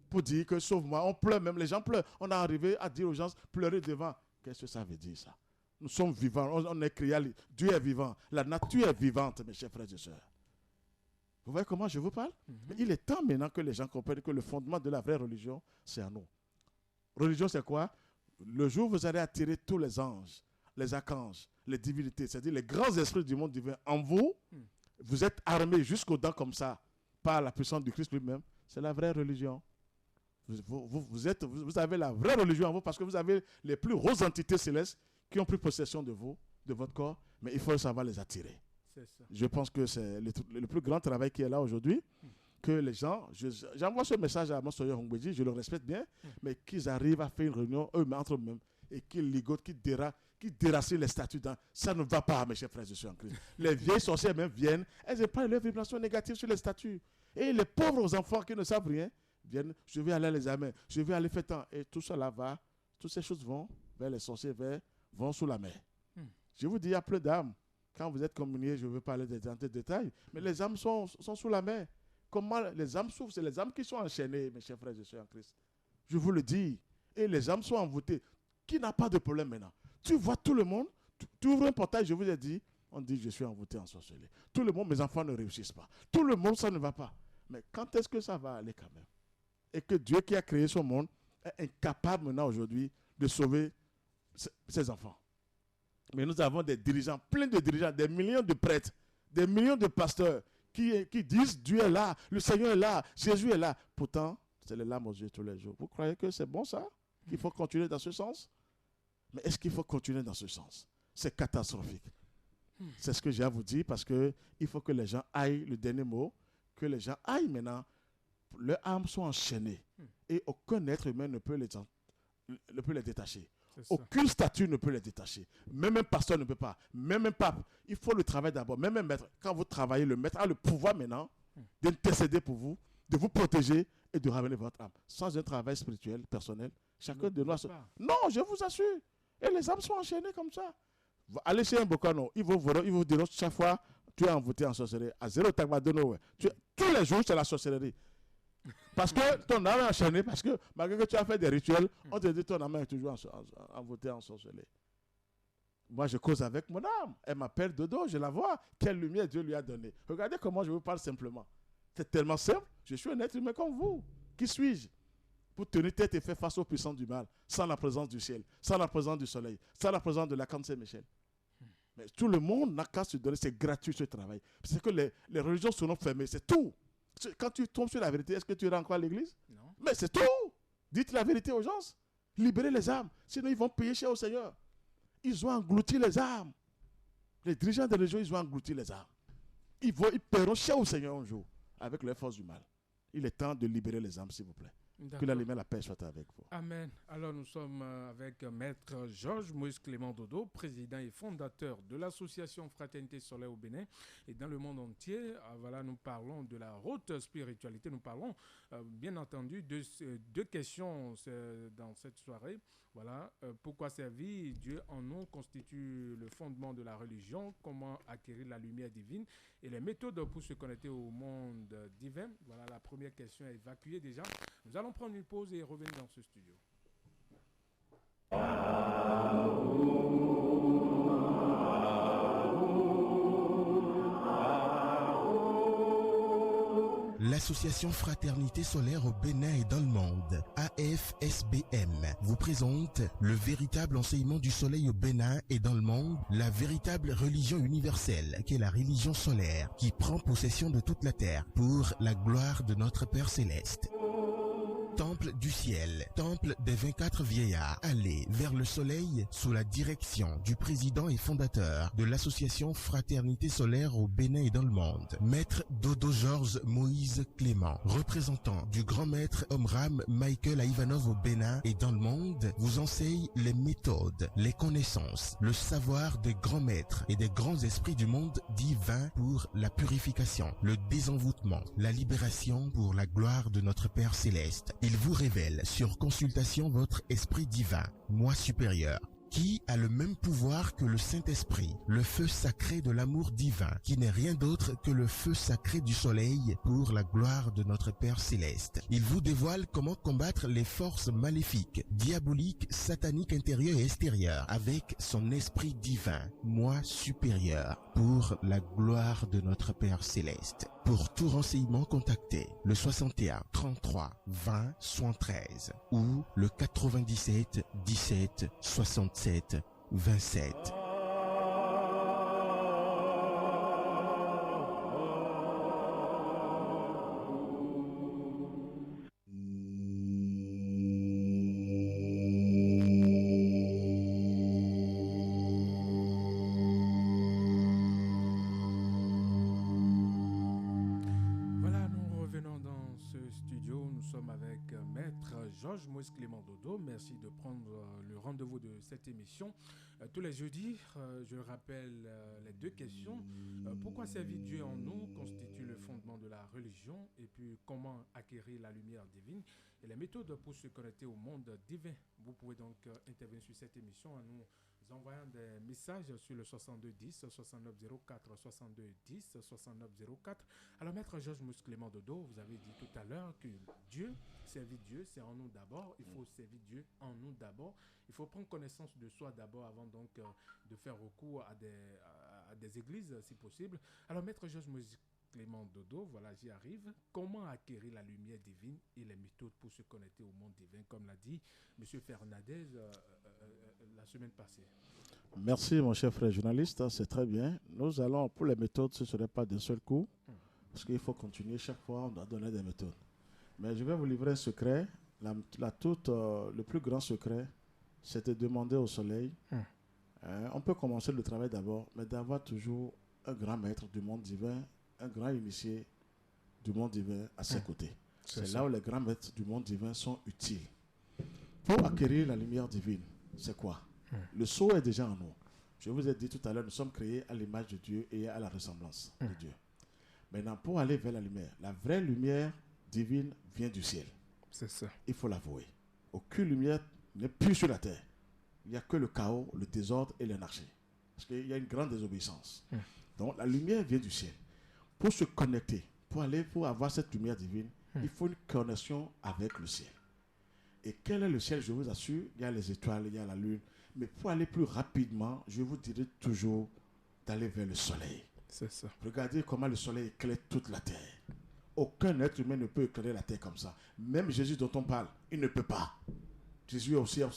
Pour dire que sauve-moi, on pleure même, les gens pleurent. On est arrivé à dire aux gens, pleurez devant. Qu'est-ce que ça veut dire ça? Nous sommes vivants, on est créé, Dieu est vivant, la nature est vivante, mes chers frères et sœurs. Vous voyez comment je vous parle? Mais il est temps maintenant que les gens comprennent que le fondement de la vraie religion, c'est à nous. Religion, c'est quoi? Le jour où vous allez attirer tous les anges, les archanges, les divinités, c'est-à-dire les grands esprits du monde divin en vous, vous êtes armés jusqu'aux dents comme ça, par la puissance du Christ lui-même. C'est la vraie religion. Vous avez la vraie religion en vous parce que vous avez les plus grosses entités célestes qui ont pris possession de vous, de votre corps, mais il faut savoir les attirer. Je pense que c'est le plus grand travail qui est là aujourd'hui, que les gens, j'envoie ce message à Monseigneur Hongbeji, je le respecte bien, mais qu'ils arrivent à faire une réunion entre eux-mêmes et qu'ils ligotent, qu'ils déracinent les statuts. Ça ne va pas, mes chers frères et sœurs en Christ. Les vieilles sorcières même viennent, elles prennent leurs vibrations négatives sur les statuts. Et les pauvres enfants qui ne savent rien viennent, je vais aller les amener, je vais aller faire tant. Et tout cela va, toutes ces choses vont vers les sorciers, vont sous la mer. Je vous dis, il y a plein d'âmes. Quand vous êtes communiés, je ne veux pas aller dans des détails, mais les âmes sont sous la mer. Comment les âmes souffrent? C'est les âmes qui sont enchaînées, mes chers frères et sœurs en Christ. Je vous le dis. Et les âmes sont envoûtées. Qui n'a pas de problème maintenant? Tu vois tout le monde, tu ouvres un portail, je vous ai dit, on dit je suis envoûté, ensorcelé. Tout le monde, mes enfants ne réussissent pas. Tout le monde, ça ne va pas. Mais quand est-ce que ça va aller quand même? Et que Dieu qui a créé ce monde est incapable maintenant aujourd'hui de sauver ses enfants. Mais nous avons des dirigeants, plein de dirigeants, des millions de prêtres, des millions de pasteurs qui disent Dieu est là, le Seigneur est là, Jésus est là. Pourtant, c'est les larmes aux yeux tous les jours. Vous croyez que c'est bon ça? Qu'il faut continuer dans ce sens? Mais est-ce qu'il faut continuer dans ce sens? C'est catastrophique. C'est ce que j'ai à vous dire parce qu'il faut que les gens aillent, le dernier mot, que les gens aillent maintenant. Leurs âmes sont enchaînées et aucun être humain ne peut les détacher. Aucune statue ne peut les détacher. Même un pasteur ne peut pas. Même un pape. Il faut le travail d'abord. Même un maître. Quand vous travaillez, le maître a le pouvoir maintenant d'intercéder pour vous, de vous protéger et de ramener votre âme. Sans un travail spirituel, personnel, chacun de nous... Non, je vous assure. Et les âmes sont enchaînées comme ça. Allez chez un bocano. Ils vous diront chaque fois, tu es envoûté en sorcellerie. À zéro tagmadono. Tous les jours, c'est la sorcellerie. Parce que ton âme est enchaînée, parce que malgré que tu as fait des rituels, on te dit ton âme est toujours envoûtée, ensorcelée. Moi, je cause avec mon âme. Elle m'appelle Dodo, je la vois. Quelle lumière Dieu lui a donnée. Regardez comment je vous parle simplement. C'est tellement simple. Je suis un être humain comme vous. Qui suis-je? Pour tenir tête et faire face aux puissants du mal, sans la présence du ciel, sans la présence du soleil, sans la présence de l'archange Saint-Michel. Mais tout le monde n'a qu'à se donner, c'est gratuit ce travail. C'est que les religions sont fermées, c'est tout. Quand tu tombes sur la vérité, est-ce que tu iras encore à l'église? Non. Mais c'est tout. Dites la vérité aux gens. Libérez les âmes. Sinon, ils vont payer cher au Seigneur. Ils ont englouti les âmes. Les dirigeants des religions, ils ont englouti les âmes. Ils paieront cher au Seigneur un jour avec les forces du mal. Il est temps de libérer les âmes, s'il vous plaît. Que la lumière, la paix soit avec vous. Amen. Alors nous sommes avec Maître Georges Moïse Clément Dodo, président et fondateur de l'association Fraternité Solaire au Bénin et dans le monde entier. Voilà, nous parlons de la haute spiritualité. Nous parlons bien entendu de deux questions dans cette soirée. Voilà, pourquoi servir Dieu en nous constitue le fondement de la religion, comment acquérir la lumière divine et les méthodes pour se connecter au monde divin. Voilà, la première question est évacuée déjà. Nous allons prendre une pause et revenir dans ce studio. L'association Fraternité Solaire au Bénin et dans le monde, AFSBM, vous présente le véritable enseignement du soleil au Bénin et dans le monde, la véritable religion universelle qu'est la religion solaire qui prend possession de toute la terre pour la gloire de notre Père Céleste. Temple du ciel, temple des 24 vieillards, allez vers le soleil sous la direction du président et fondateur de l'association Fraternité Solaire au Bénin et dans le monde, Maître Dodo Georges Moïse Clément, représentant du grand maître Omram Michael Ivanov au Bénin et dans le monde, vous enseigne les méthodes, les connaissances, le savoir des grands maîtres et des grands esprits du monde divin pour la purification, le désenvoûtement, la libération pour la gloire de notre Père Céleste. Il vous révèle sur consultation votre esprit divin, moi supérieur, qui a le même pouvoir que le Saint-Esprit, le feu sacré de l'amour divin, qui n'est rien d'autre que le feu sacré du soleil pour la gloire de notre Père céleste. Il vous dévoile comment combattre les forces maléfiques, diaboliques, sataniques intérieures et extérieures avec son esprit divin, moi supérieur, pour la gloire de notre Père céleste. Pour tout renseignement, contactez le 61 33 20 73 ou le 97 17 67 27. Moïse Clément Dodo, merci de prendre le rendez-vous de cette émission tous les jeudis. Je rappelle les deux questions. Pourquoi servir Dieu en nous constitue le fondement de la religion, et puis comment acquérir la lumière divine et les méthodes pour se connecter au monde divin. Vous pouvez donc intervenir sur cette émission en nous envoyant des messages sur le 62 10 69 04 62 10 69 04. Alors maître Georges Moïse Clément Dodo, vous avez dit tout à l'heure que servir Dieu, c'est en nous d'abord. Il faut servir Dieu en nous d'abord. Il faut prendre connaissance de soi d'abord avant donc de faire recours à des églises si possible. Alors maître Georges Moïse Clément Dodo, voilà, j'y arrive. Comment acquérir la lumière divine et les méthodes pour se connecter au monde divin, comme l'a dit M. Fernandez la semaine passée? Merci mon cher frère journaliste, c'est très bien. Nous allons, pour les méthodes, ce ne serait pas d'un seul coup, parce qu'il faut continuer chaque fois, on doit donner des méthodes. Mais je vais vous livrer un secret. Le plus grand secret, c'est de demander au soleil. On peut commencer le travail d'abord, mais d'avoir toujours un grand maître du monde divin, un grand initié du monde divin à ses côtés. C'est là où les grands maîtres du monde divin sont utiles. Pour acquérir la lumière divine, c'est quoi? Le sceau est déjà en nous. Je vous ai dit tout à l'heure, nous sommes créés à l'image de Dieu et à la ressemblance de Dieu. Maintenant, pour aller vers la vraie lumière divine vient du ciel. C'est ça. Il faut l'avouer. Aucune lumière n'est plus sur la terre. Il n'y a que le chaos, le désordre et l'anarchie. Parce qu'il y a une grande désobéissance. Donc la lumière vient du ciel. Pour se connecter, pour avoir cette lumière divine, il faut une connexion avec le ciel. Et quel est le ciel? Je vous assure, il y a les étoiles, il y a la lune. Mais pour aller plus rapidement, je vous dirai toujours d'aller vers le soleil. C'est ça. Regardez comment le soleil éclaire toute la terre. Aucun être humain ne peut éclairer la terre comme ça. Même Jésus dont on parle, il ne peut pas. Jésus aussi a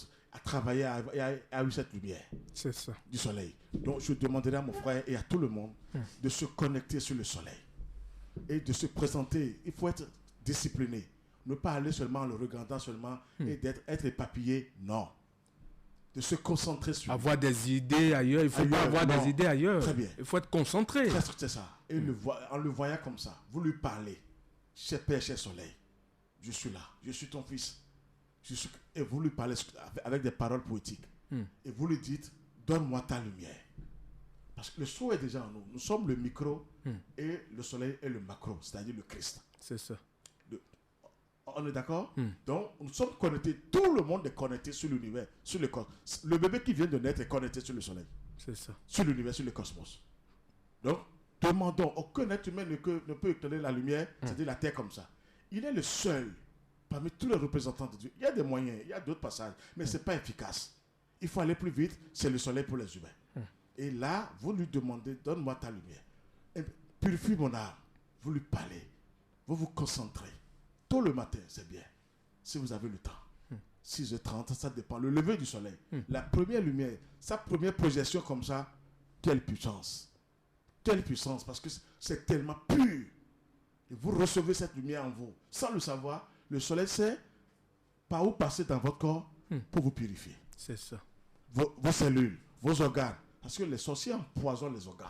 travaillé, a eu cette lumière. C'est ça. Du soleil. Donc je demanderai à mon frère et à tout le monde de se connecter sur le soleil. Et de se présenter. Il faut être discipliné. Ne pas aller seulement en le regardant seulement et être éparpillé. Non. De se concentrer sur... Avoir des idées ailleurs. Il faut pas avoir des idées ailleurs. Très bien. Il faut être concentré. C'est ça. Et en le voyant comme ça, vous lui parlez. Cher Père, cher Soleil, je suis là. Je suis ton fils. Et vous lui parlez avec des paroles poétiques. Et vous lui dites, donne-moi ta lumière. Parce que le sceau est déjà en nous. Nous sommes le micro et le soleil est le macro, c'est-à-dire le Christ. C'est ça. On est d'accord? Donc, nous sommes connectés. Tout le monde est connecté sur l'univers, sur le cosmos. Le bébé qui vient de naître est connecté sur le soleil. C'est ça. Sur l'univers, sur le cosmos. Donc, demandons. Aucun être humain ne peut éclairer la lumière, c'est-à-dire la terre comme ça. Il est le seul parmi tous les représentants de Dieu. Il y a des moyens, il y a d'autres passages, mais ce n'est pas efficace. Il faut aller plus vite, c'est le soleil pour les humains. Et là, vous lui demandez, donne-moi ta lumière. Et purifie mon âme. Vous lui parlez. Vous vous concentrez. Tôt le matin, c'est bien. Si vous avez le temps. 6h30, ça dépend. Le lever du soleil. La première lumière, sa première projection comme ça, quelle puissance. Quelle puissance, parce que c'est tellement pur. Et vous recevez cette lumière en vous. Sans le savoir, le soleil sait par où passer dans votre corps pour vous purifier. C'est ça. Vos cellules, vos organes. Parce que les sorciers empoisonnent les organes.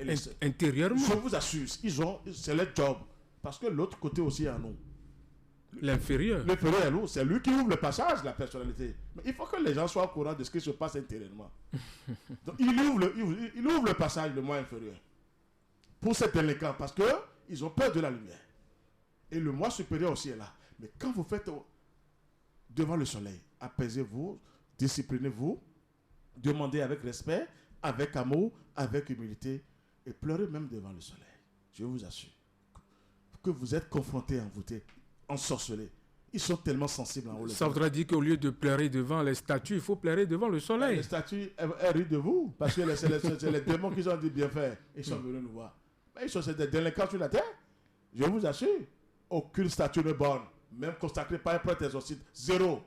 Et intérieurement. Je vous assure, c'est leur job. Parce que l'autre côté aussi est à nous. L'inférieur. L'inférieur est nous. C'est lui qui ouvre le passage, la personnalité. Mais il faut que les gens soient au courant de ce qui se passe intérieurement. Donc, il ouvre le passage, le moi inférieur. Pour ces délinquants, parce qu'ils ont peur de la lumière. Et le moi supérieur aussi est là. Mais quand vous faites devant le soleil, apaisez-vous, disciplinez-vous, Demandez avec respect, avec amour, avec humilité et pleurez même devant le soleil. Je vous assure que vous êtes confrontés, envoûtés, ensorcelés. Ils sont tellement sensibles en haut. Ça voudrait dire qu'au lieu de pleurer devant les statues, il faut pleurer devant le soleil. Les statues, elles rient de vous parce que c'est les démons qui ont dit bien faire. Ils sont venus nous voir. Mais ils sont des délinquants sur la terre. Je vous assure, aucune statue ne borne, même consacrée par un prêtre exorciste. Zéro.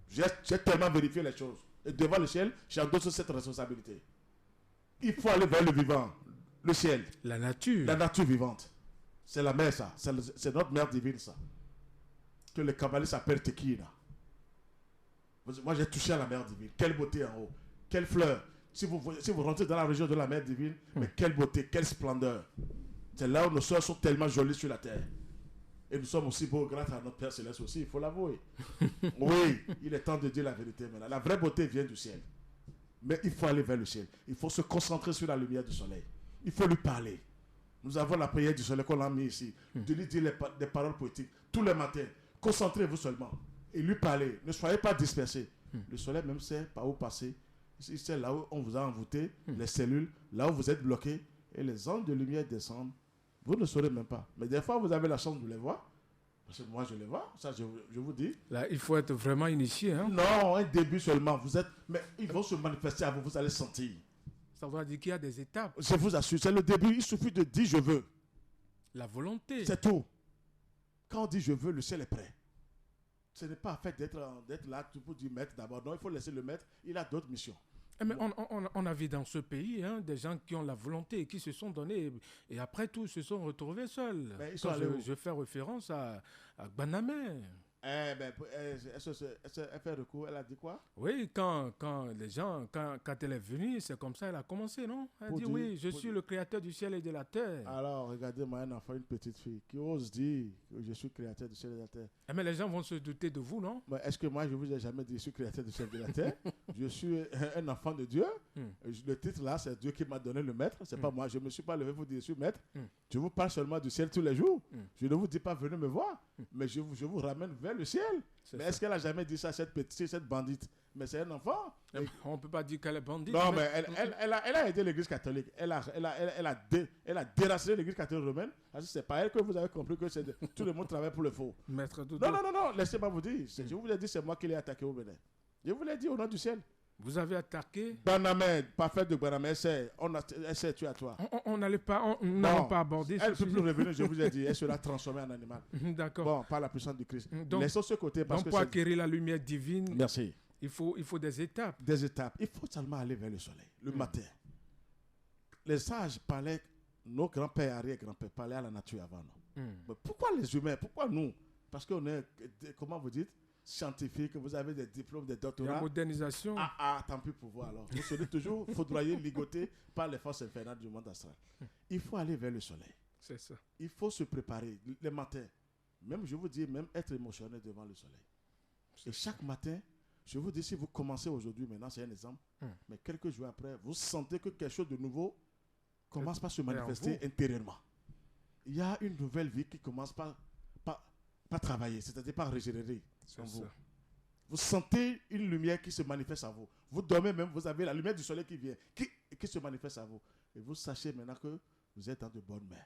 J'ai tellement vérifié les choses. Et devant le ciel, j'endosse cette responsabilité. Il faut aller vers le vivant, le ciel. La nature. La nature vivante. C'est la mère, ça. C'est notre mère divine, ça. Que les kabbalistes appellent Tekina. Moi, j'ai touché à la mère divine. Quelle beauté en haut. Quelle fleur. Si vous rentrez dans la région de la mer divine, mais quelle beauté, quelle splendeur. C'est là où nos soeurs sont tellement jolies sur la terre. Et nous sommes aussi beaux grâce à notre Père Céleste aussi, il faut l'avouer. Oui, il est temps de dire la vérité maintenant. La vraie beauté vient du ciel. Mais il faut aller vers le ciel. Il faut se concentrer sur la lumière du soleil. Il faut lui parler. Nous avons la prière du soleil qu'on a mis ici. De lui dire des paroles poétiques tous les matins. Concentrez-vous seulement. Et lui parler. Ne soyez pas dispersés. Le soleil même sait par où passer. Il sait là où on vous a envoûté, les cellules, là où vous êtes bloqués. Et les ondes de lumière descendent. Vous ne saurez même pas. Mais des fois, vous avez la chance de les voir. Parce que moi, je les vois. Ça, je vous dis. Là, il faut être vraiment initié. Hein? Non, un début seulement. Mais ils vont se manifester à vous. Vous allez sentir. Ça veut dire qu'il y a des étapes. Je vous assure, c'est le début. Il suffit de dire je veux. La volonté. C'est tout. Quand on dit je veux, le ciel est prêt. Ce n'est pas fait d'être là pour dire maître d'abord. Non, il faut laisser le maître. Il a d'autres missions. Mais on a vu dans ce pays des gens qui ont la volonté et qui se sont donnés et après tout se sont retrouvés seuls. Je fais référence à Gbanamé. Elle fait recours, elle a dit quoi? Oui, quand les gens, quand elle est venue, c'est comme ça elle a commencé, non? Elle dit oui, je suis le créateur du ciel et de la terre. Alors, regardez-moi un enfant, une petite fille qui ose dire que je suis créateur du ciel et de la terre. Mais les gens vont se douter de vous, non? Mais est-ce que moi, je vous ai jamais dit que je suis créateur du ciel et de la terre? Je suis un enfant de Dieu. Le titre là, c'est Dieu qui m'a donné le maître. C'est pas moi. Je ne me suis pas levé pour dire je suis maître. Je vous parle seulement du ciel tous les jours. Je ne vous dis pas venez me voir, mais je vous ramène vers le ciel. Mais est-ce qu'elle a jamais dit ça, cette bandite? Mais c'est un enfant. On ne peut pas dire qu'elle est bandite. Non, mais elle a aidé l'église catholique. Elle a déraciné l'église catholique romaine. C'est pas elle que vous avez compris que tout le monde travaille pour le faux. Maître Doudou. Non, laissez-moi vous dire. Je vous ai dit, c'est moi qui l'ai attaqué au Bénin. Je vous l'ai dit au nom du ciel. Vous avez attaqué Banamé, pas fait de Banamé, elle s'est tuée à toi. On n'allait pas, pas aborder elle ce sujet. Elle ne peut plus revenir, je vous ai dit, elle sera transformée en animal. D'accord. Bon, par la puissance du Christ. Laissons ce côté. Parce que pour acquérir la lumière divine, merci. Il faut des étapes. Des étapes. Il faut seulement aller vers le soleil, le matin. Les sages parlaient, nos grands-pères, arrière-grands-pères parlaient à la nature avant nous. Mais pourquoi les humains? Pourquoi nous? Parce qu'on est, comment vous dites, scientifique, vous avez des diplômes, des doctorats. La modernisation. Tant pis pour vous alors. Vous serez toujours foudroyé, ligoté par les forces infernales du monde astral. Il faut aller vers le soleil. C'est ça. Il faut se préparer les matins. Même, je vous dis, même être émotionnel devant le soleil. Et chaque matin, je vous dis, si vous commencez aujourd'hui, maintenant c'est un exemple, mais quelques jours après, vous sentez que quelque chose de nouveau commence par se manifester intérieurement. Il y a une nouvelle vie qui commence par travailler, c'est-à-dire par régénérer en vous. Vous sentez une lumière qui se manifeste à vous. Vous dormez même, vous avez la lumière du soleil qui vient, qui se manifeste à vous. Et vous sachez maintenant que vous êtes dans de bonnes mains.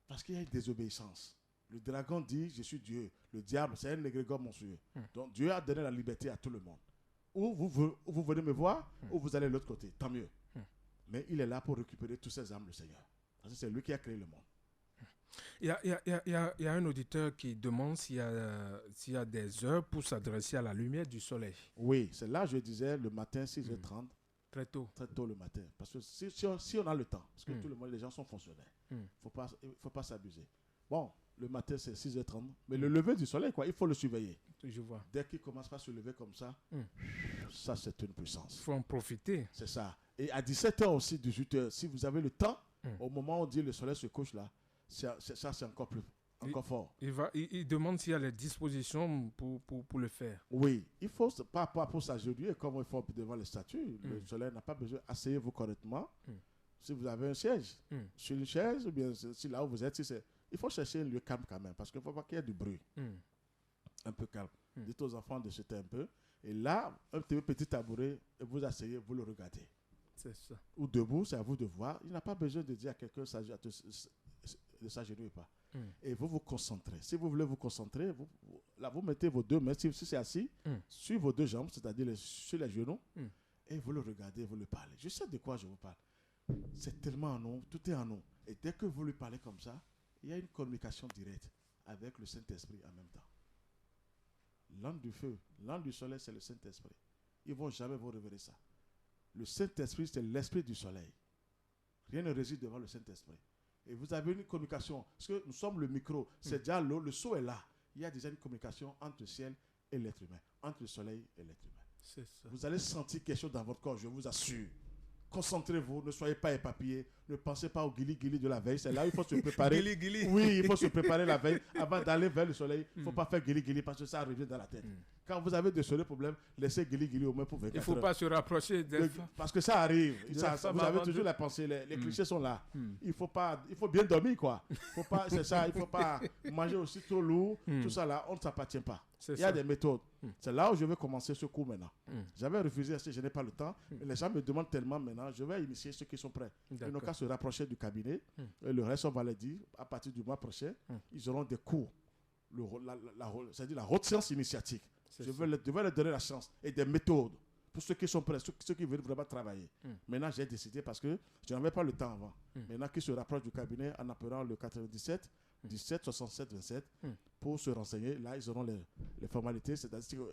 Parce qu'il y a une désobéissance. Le dragon dit, je suis Dieu. Le diable, c'est un égrégore monstrueux. Donc Dieu a donné la liberté à tout le monde. Ou vous venez me voir, ou vous allez de l'autre côté. Tant mieux. Mais il est là pour récupérer toutes ces âmes, le Seigneur. Parce que c'est lui qui a créé le monde. Il y a un auditeur qui demande s'il y a des heures pour s'adresser à la lumière du soleil. Oui, c'est là, je disais, le matin, 6h30. Très tôt. Très tôt le matin. Parce que si on a le temps, parce que tout le monde, les gens sont fonctionnaires. Il ne faut pas s'abuser. Bon, le matin, c'est 6h30. Mais le lever du soleil, quoi, il faut le surveiller. Je vois. Dès qu'il commence à se lever comme ça, ça, c'est une puissance. Il faut en profiter. C'est ça. Et à 17h aussi, 18h, si vous avez le temps, au moment où on dit le soleil se couche là, ça, c'est encore fort. Il demande s'il y a les dispositions pour le faire. Oui, il faut, pas pour s'agenouiller comme il faut devant les statues. Le soleil n'a pas besoin. Asseyez-vous correctement. Si vous avez un siège, sur une chaise, ou bien si là où vous êtes, il faut chercher un lieu calme quand même, parce qu'il ne faut pas qu'il y ait du bruit. Un peu calme. Dites aux enfants de jeter un peu. Et là, un petit tabouret, et vous asseyez, vous le regardez. C'est ça. Ou debout, c'est à vous de voir. Il n'a pas besoin de dire à quelqu'un de s'agenouiller pas. Et vous vous concentrez. Si vous voulez vous concentrer, vous mettez vos deux mains, si c'est assis, sur vos deux jambes, c'est-à-dire sur les genoux, et vous le regardez, vous le parlez. Je sais de quoi je vous parle. C'est tellement en nous, tout est en nous. Et dès que vous lui parlez comme ça, il y a une communication directe avec le Saint-Esprit en même temps. L'âme du feu, l'âme du soleil, c'est le Saint-Esprit. Ils ne vont jamais vous révéler ça. Le Saint-Esprit, c'est l'esprit du soleil. Rien ne réside devant le Saint-Esprit. Et vous avez une communication, parce que nous sommes le micro, c'est déjà l'eau, le seau est là. Il y a déjà une communication entre le ciel et l'être humain, entre le soleil et l'être humain. C'est ça. Vous allez sentir quelque chose dans votre corps, je vous assure. Concentrez-vous, ne soyez pas éparpillés, ne pensez pas au guili-guili de la veille, c'est là où il faut se préparer. Guili-guili. Oui, il faut se préparer la veille avant d'aller vers le soleil. Il ne faut pas faire guili-guili parce que ça revient dans la tête. Quand vous avez de sérieux problèmes, laissez guili-guili au moins pour 24 Il ne faut heures. pas se rapprocher des femmes. Parce que ça arrive. Ça, Vous avez toujours la pensée, les clichés sont là. Il faut bien dormir, quoi. C'est ça, il ne faut pas manger aussi trop lourd. Tout ça là, on ne s'appartient pas. Il y a des méthodes. C'est là où je vais commencer ce cours maintenant. J'avais refusé parce que je n'ai pas le temps. Mais les gens me demandent tellement maintenant, je vais initier ceux qui sont prêts. Ils n'ont qu'à se rapprocher du cabinet. Et le reste, on va les dire, à partir du mois prochain, ils auront des cours. C'est-à-dire la haute science initiatique. Je vais leur donner la chance et des méthodes pour ceux qui sont prêts, ceux qui veulent vraiment travailler. Maintenant, j'ai décidé parce que je n'avais pas le temps avant. Maintenant, qu'ils se rapprochent du cabinet en appelant le 97 17 67 27 pour se renseigner. Là, ils auront les formalités, c'est-à-dire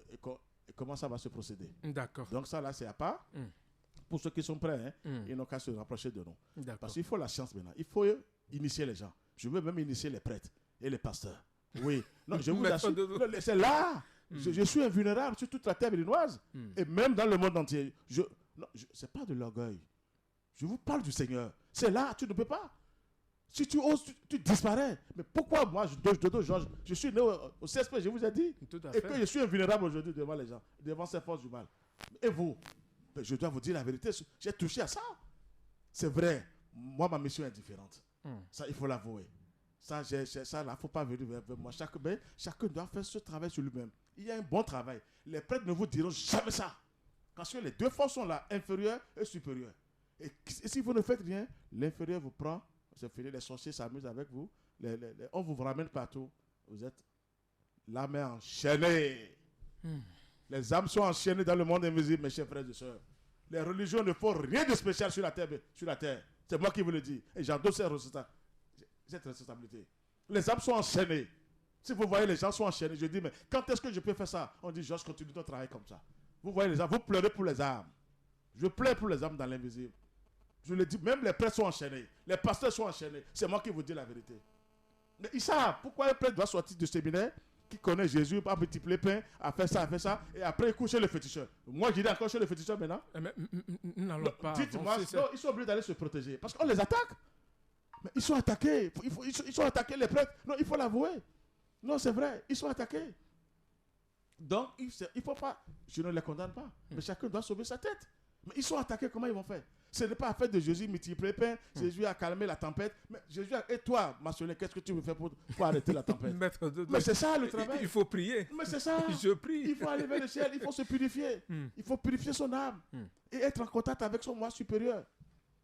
comment ça va se procéder. D'accord. Donc ça, là, c'est à part. Pour ceux qui sont prêts, ils n'ont qu'à se rapprocher de nous. Parce qu'il faut la science maintenant. Il faut initier les gens. Je veux même initier les prêtres et les pasteurs. Oui. Non, je vous assure. C'est là. Je suis invulnérable sur toute la terre béninoise. Et même dans le monde entier. Ce n'est pas de l'orgueil. Je vous parle du Seigneur. C'est là, tu ne peux pas. Si tu oses, tu disparais. Mais pourquoi moi, je suis né au CSP, je vous ai dit. Et que je suis invulnérable aujourd'hui devant les gens, devant ces forces du mal. Et vous, je dois vous dire la vérité, j'ai touché à ça. C'est vrai, moi, ma mission est différente. Ça, il faut l'avouer. Ça, là, il ne faut pas venir vers moi. Chacun doit faire ce travail sur lui-même. Il y a un bon travail. Les prêtres ne vous diront jamais ça. Parce que les deux forces sont là, inférieures et supérieures. Et si vous ne faites rien, l'inférieur vous prend. C'est fini, les sorciers s'amusent avec vous. On vous ramène partout. Vous êtes l'âme est enchaînée. Les âmes sont enchaînées dans le monde invisible, mes chers frères et sœurs. Les religions ne font rien de spécial sur la terre. C'est moi qui vous le dis. Et j'endosse cette responsabilité. Les âmes sont enchaînées. Si vous voyez les gens sont enchaînés, je dis, mais quand est-ce que je peux faire ça? On dit, Georges, continue ton travail comme ça. Vous voyez les âmes, vous pleurez pour les âmes. Je pleure pour les âmes dans l'invisible. Je le dis, même les prêtres sont enchaînés. Les pasteurs sont enchaînés. C'est moi qui vous dis la vérité. Mais ils savent pourquoi un prêtre doit sortir du séminaire, qui connaît Jésus, à multiplier pain, à faire ça, et après il couche chez le féticheur. Moi, je dis encore chez le féticheur maintenant. Dites-moi, ils sont obligés d'aller se protéger. Parce qu'on les attaque. Mais ils sont attaqués. Ils sont attaqués, les prêtres. Non, il faut l'avouer. Non, c'est vrai. Ils sont attaqués. Donc, il ne faut pas. Je ne les condamne pas. Mais chacun doit sauver sa tête. Mais ils sont attaqués, comment ils vont faire? Ce n'est pas affaire de Jésus multiplier pain. Jésus a calmé la tempête. Mais Jésus et toi, ma soeur, qu'est-ce que tu veux faire pour arrêter la tempête? Mais c'est ça le travail. Il faut prier. Mais c'est ça. Je prie. Il faut aller vers le ciel. Il faut se purifier. Il faut purifier son âme. Et être en contact avec son moi supérieur.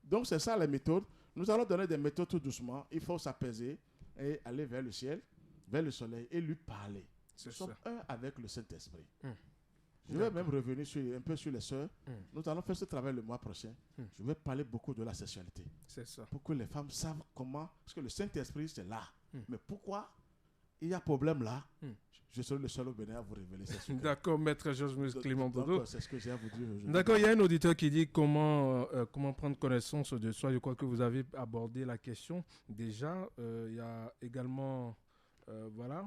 Donc c'est ça la méthode. Nous allons donner des méthodes tout doucement. Il faut s'apaiser et aller vers le ciel, vers le soleil et lui parler. Nous sommes un avec le Saint-Esprit. Je vais même revenir un peu sur les sœurs. Nous allons faire ce travail le mois prochain. Je vais parler beaucoup de la sexualité. C'est ça. Pour que les femmes savent comment. Parce que le Saint-Esprit, c'est là. Mais pourquoi il y a problème là? Je serai le seul au Bénin à vous révéler ça. D'accord, maître Georges Clément Dodo. C'est ce que j'ai à vous dire aujourd'hui. D'accord, il y a un auditeur qui dit comment prendre connaissance de soi. Je crois que vous avez abordé la question déjà. Il y a également, voilà.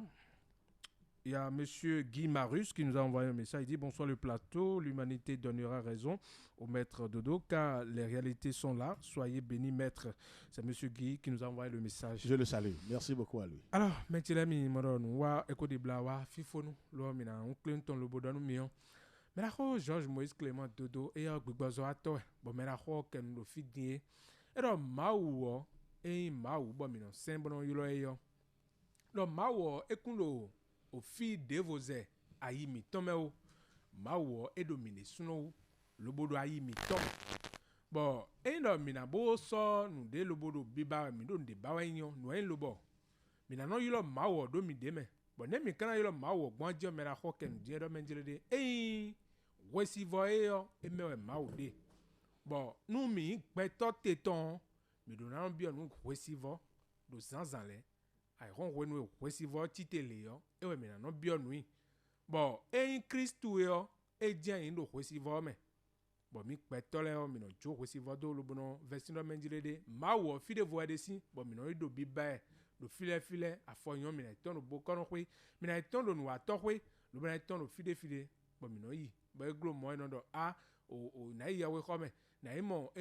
Il y a M. Guy Marus qui nous a envoyé un message. Il dit « Bonsoir le plateau, l'humanité donnera raison au maître Dodo car les réalités sont là. Soyez bénis maître. » C'est M. Guy qui nous a envoyé le message. Je le salue. Merci beaucoup à lui. Alors, maintenant, wa ekodibla wa fifonu lo mina on Clinton lo bodanu mion. Mais la Georges Moïse Clément Dodo et ya gbegbazo ato bo me la ken lo fidie. Et do mawo e mawo bo mina sembono yulo eyo. Do mawo ekunlo au fil de vos airs, aïmi, tomeo, mawo edomine suno lobodo ayi mi tom bo eno mina bo so nu de lobodo biba mi do de bawa nyo no en lobo mina no yilo mawo do mi de me bo ne mi kana yilo mawo gbonjo mera ho ken de do menjele de wesi vo yo emewe mawo de bo nu mi pe to teton mi do na bi onu wesi vo do zanzan le ai ron wenu wesi vo titele yo ewe mina no bi onu yi bo Kristu yo ejian yin do wesi vo me bo mi pe to le o mi no jo wesi vo do lobono version do menjele de mawo fi de vo de si bo mi no do bi ba do file afonyon mi na ton do bokono kwe mi na ton do nu ato kwe lo mi na ton do fide bo mi no yi bo eglo mo no do o na yi yawe kome na imo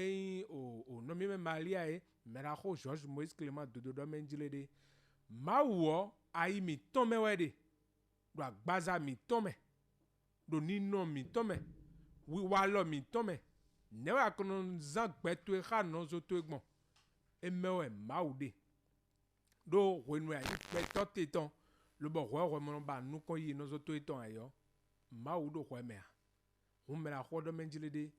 o no mi me malia mera ko George Moïse Clément do menjile de mawo ayi mi ton me wede do agbaza mi ton me do nino mi ton me wi wa lo mi ton me ne wa kono zan gbeto e kha no zo to egbon emewe mawo de do wenu ayi pe to teton lo bo ho mo ba nu ko yi no zo to eton ayo mawo do ho me a mera ho do menjile de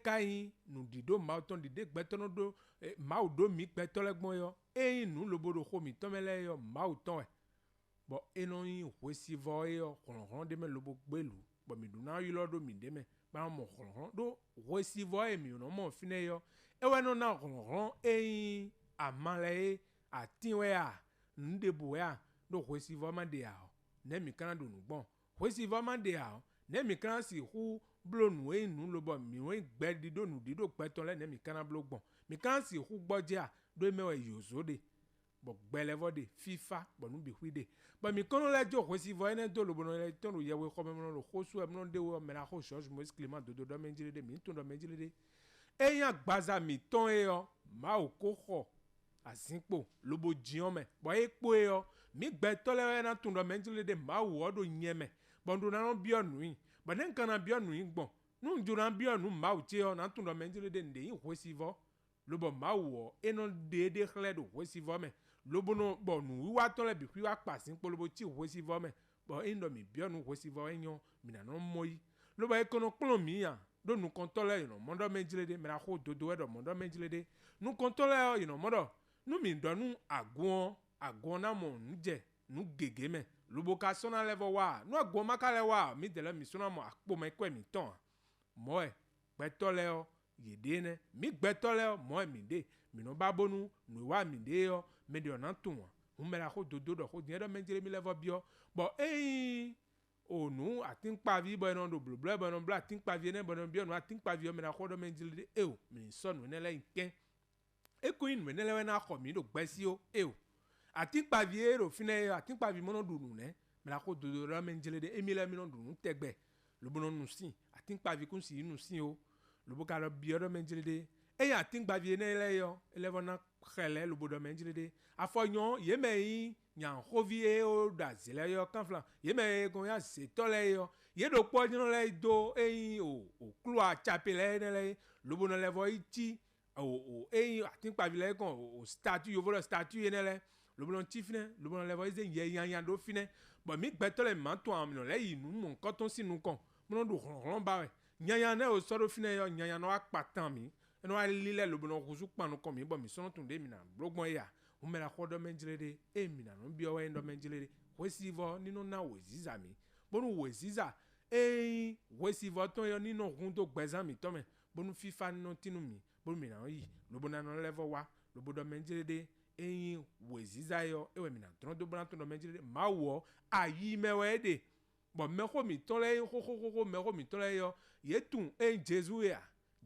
kai nu dido mauton dide gbetono do mau do mi gbetole gbon yo nu lobodo ho mi tomele yo mauton bo eno yin wesi vo yo ron de me lobo gbelu bo mi du na yi lo do mi de me ba mo ron do wesi vo mi no mo fine yo ewe no na ron amale atinwe a ndebu ya do wesi vo ma de a ne mi kan do nu gbon wesi vo ma de a ne mi kan si hu blonu nu lobo mi we gbe dido nu dido peton le ne mi kana blogbon mi kan si hu gboje a do mewe yozo de bo gbelevo de fifa bo nu bi hwide bo mi kono le jo kwesi vo ene do lobo no le ton ro yewe ko me no lo khosu e no de wo me na ho George Moïse Clément do menjile de mi ton do menjile de eyan gbaza mi ton yo ma o ko ho asinpo lobo jion me bo epo yo mi gbe to le na ton do menjile de ma wo do nyeme bo ndo na no bi onu yin but then kana bi onu igbon nu njura bi onu ma uche o na tun do menjile de nde yin wesivo lobo ma wo eno de khle do wesivo me lobo no bo nu wi wa to le bi wi wa pasin polobo ti wesivo me bo endo mi bi onu wesivo enyo mi na no moyi lobo e kono plon mi ya do nu kontole no mondo menjile de me ra ho dodo e do mondo menjile de nu kontole no mondo nu mi do nu agon na mo nje nu gege me lobo ka sona level wa no agbo maka le wa mi de le mi sona mo akpo me kwe mi ton mo gbeto le o yede ne mi gbeto le o mo mi de mi no ba bonu no wa mi de o me de ona tun wa o me la ko dodo do ko do menjele mi level bio bo onu atin pa vi bo no do blubla bo no bla atin pa vi ne bo no bio no atin pa vi o me la ko do menjele de o mi so no ne le nken ekuin me ne le na ko mi do gbesi o atin pa vi ro fine atin pa vi mo no dunu ne me la ko do menjele de emile mi no dunu tegbe lobo no nu sin atin pa vi kun si nu sin o lobo ka lo bi do menjele de atin pa vi ne le yo elevo na khele lobo do menjele de afonyon ye me yin nyan hovie o da zele yo kanfla ye me gon ya se to le yo ye do po jino le do o klu a chapele ne le lobo no levo iti atin pa vi le kon o statue yo vo statue ne le lobo no tifine lobo no levo ize ye yan do fine bo mi gbeto le manto am no le yinu mo nkan ton sinu kon mo no do ron ba we yan ne o so do fine yo yan no apatan mi eno a lile lobo no kuzu panu kon mi bo mi so no tun de mi na blogbon ya o me la ko do menjile de mi na no bi o we ndo menjile de wesivo ninu na weziza mi bonu weziza wesivo ton yo ninu run to gbezan mi to me bonu fifa no tinu mi bonu mi na yi lobo na no level wa lobo do menjile de weziza yo ewe mi na tron do bran to do menjile de ma wo ayi mewe de bo me ko mi ton le ho me ko mi ton le yo yetun Jesus ya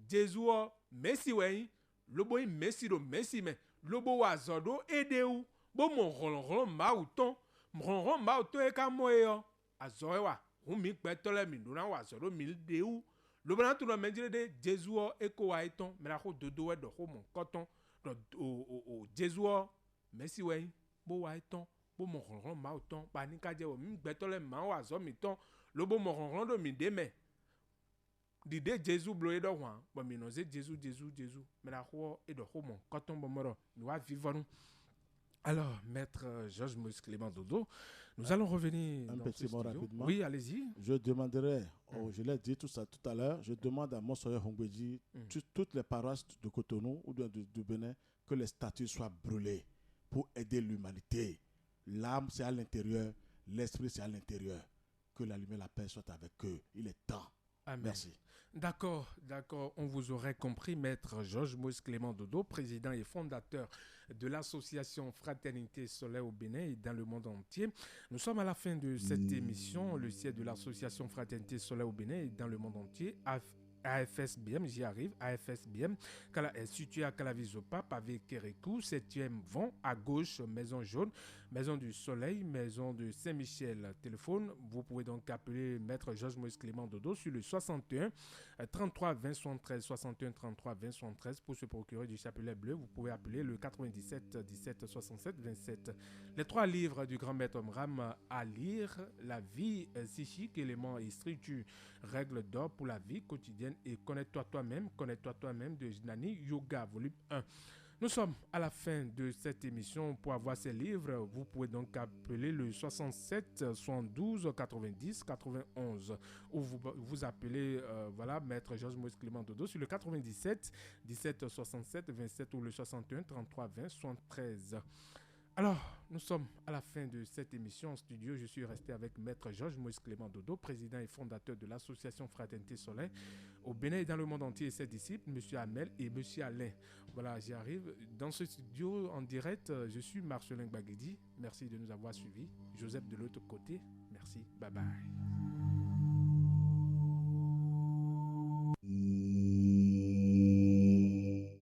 Jesus o Messi we lobo yi Messi do Messi me lobo wa zodo edeu bo mo ron ma uton e ka mo yo azoe wa hu mi gbe to le mi do na wa zodo mi deu lobo na to do menjile de Jesus o eko wa iton me la ko dodo we do ko mo koton o Jesus o Messi we bo wa iton bo mo ron ma uton pa ni ka je wo mi gbe to le ma wa zo mi ton lobo mo ron do mi de me dide Jesus blo edo wan bo mi no ze Jesus me la ko edo ko mo koton bo moro mi wa vivonu Alors, maître Georges Moïse Clément Dodo, nous allons revenir Un dans petit ce mot studio. rapidement. Oui, allez-y. Je demanderai, je l'ai dit tout ça tout à l'heure, je demande à Monseigneur Hongbeji, toutes les paroisses de Cotonou ou de Bénin, que les statues soient brûlées pour aider l'humanité. L'âme, c'est à l'intérieur, l'esprit, c'est à l'intérieur. Que la lumière, la paix soit avec eux. Il est temps. Amen. Merci. D'accord. On vous aurait compris, maître Georges Moïse Clément Dodo, président et fondateur de l'association Fraternité Solaire au Bénin et dans le monde entier. Nous sommes à la fin de cette émission. Le siège de l'association Fraternité Solaire au Bénin et dans le monde entier, AFSBM, j'y arrive, AFSBM, situé à Calavizopa, pavé Kérékou, 7e vent, à gauche, Maison Jaune, Maison du Soleil, Maison de Saint-Michel. Téléphone, vous pouvez donc appeler Maître Georges Moïse Clément Dodo sur le 61 33 20 73, 61 33 20 73 pour se procurer du chapelet bleu. Vous pouvez appeler le 97 17 67 27. Les 3 livres du grand maître Omram à lire, La vie psychique, éléments et structures, règles d'or pour la vie quotidienne et Connais-toi toi-même de Jnani Yoga, volume 1. Nous sommes à la fin de cette émission. Pour avoir ces livres, vous pouvez donc appeler le 67 72 90 91 ou vous appelez Maître Georges Moïse Clément Dodo sur le 97 17 67 27 ou le 61 33 20 73. Alors, nous sommes à la fin de cette émission en studio. Je suis resté avec Maître Georges Moïse Clément Dodo, président et fondateur de l'association Fraternité Solaire au Bénin et dans le monde entier, et ses disciples, M. Hamel et M. Alain. Voilà, j'y arrive. Dans ce studio en direct, je suis Marcelin Baguedi. Merci de nous avoir suivis. Joseph de l'autre côté. Merci. Bye bye.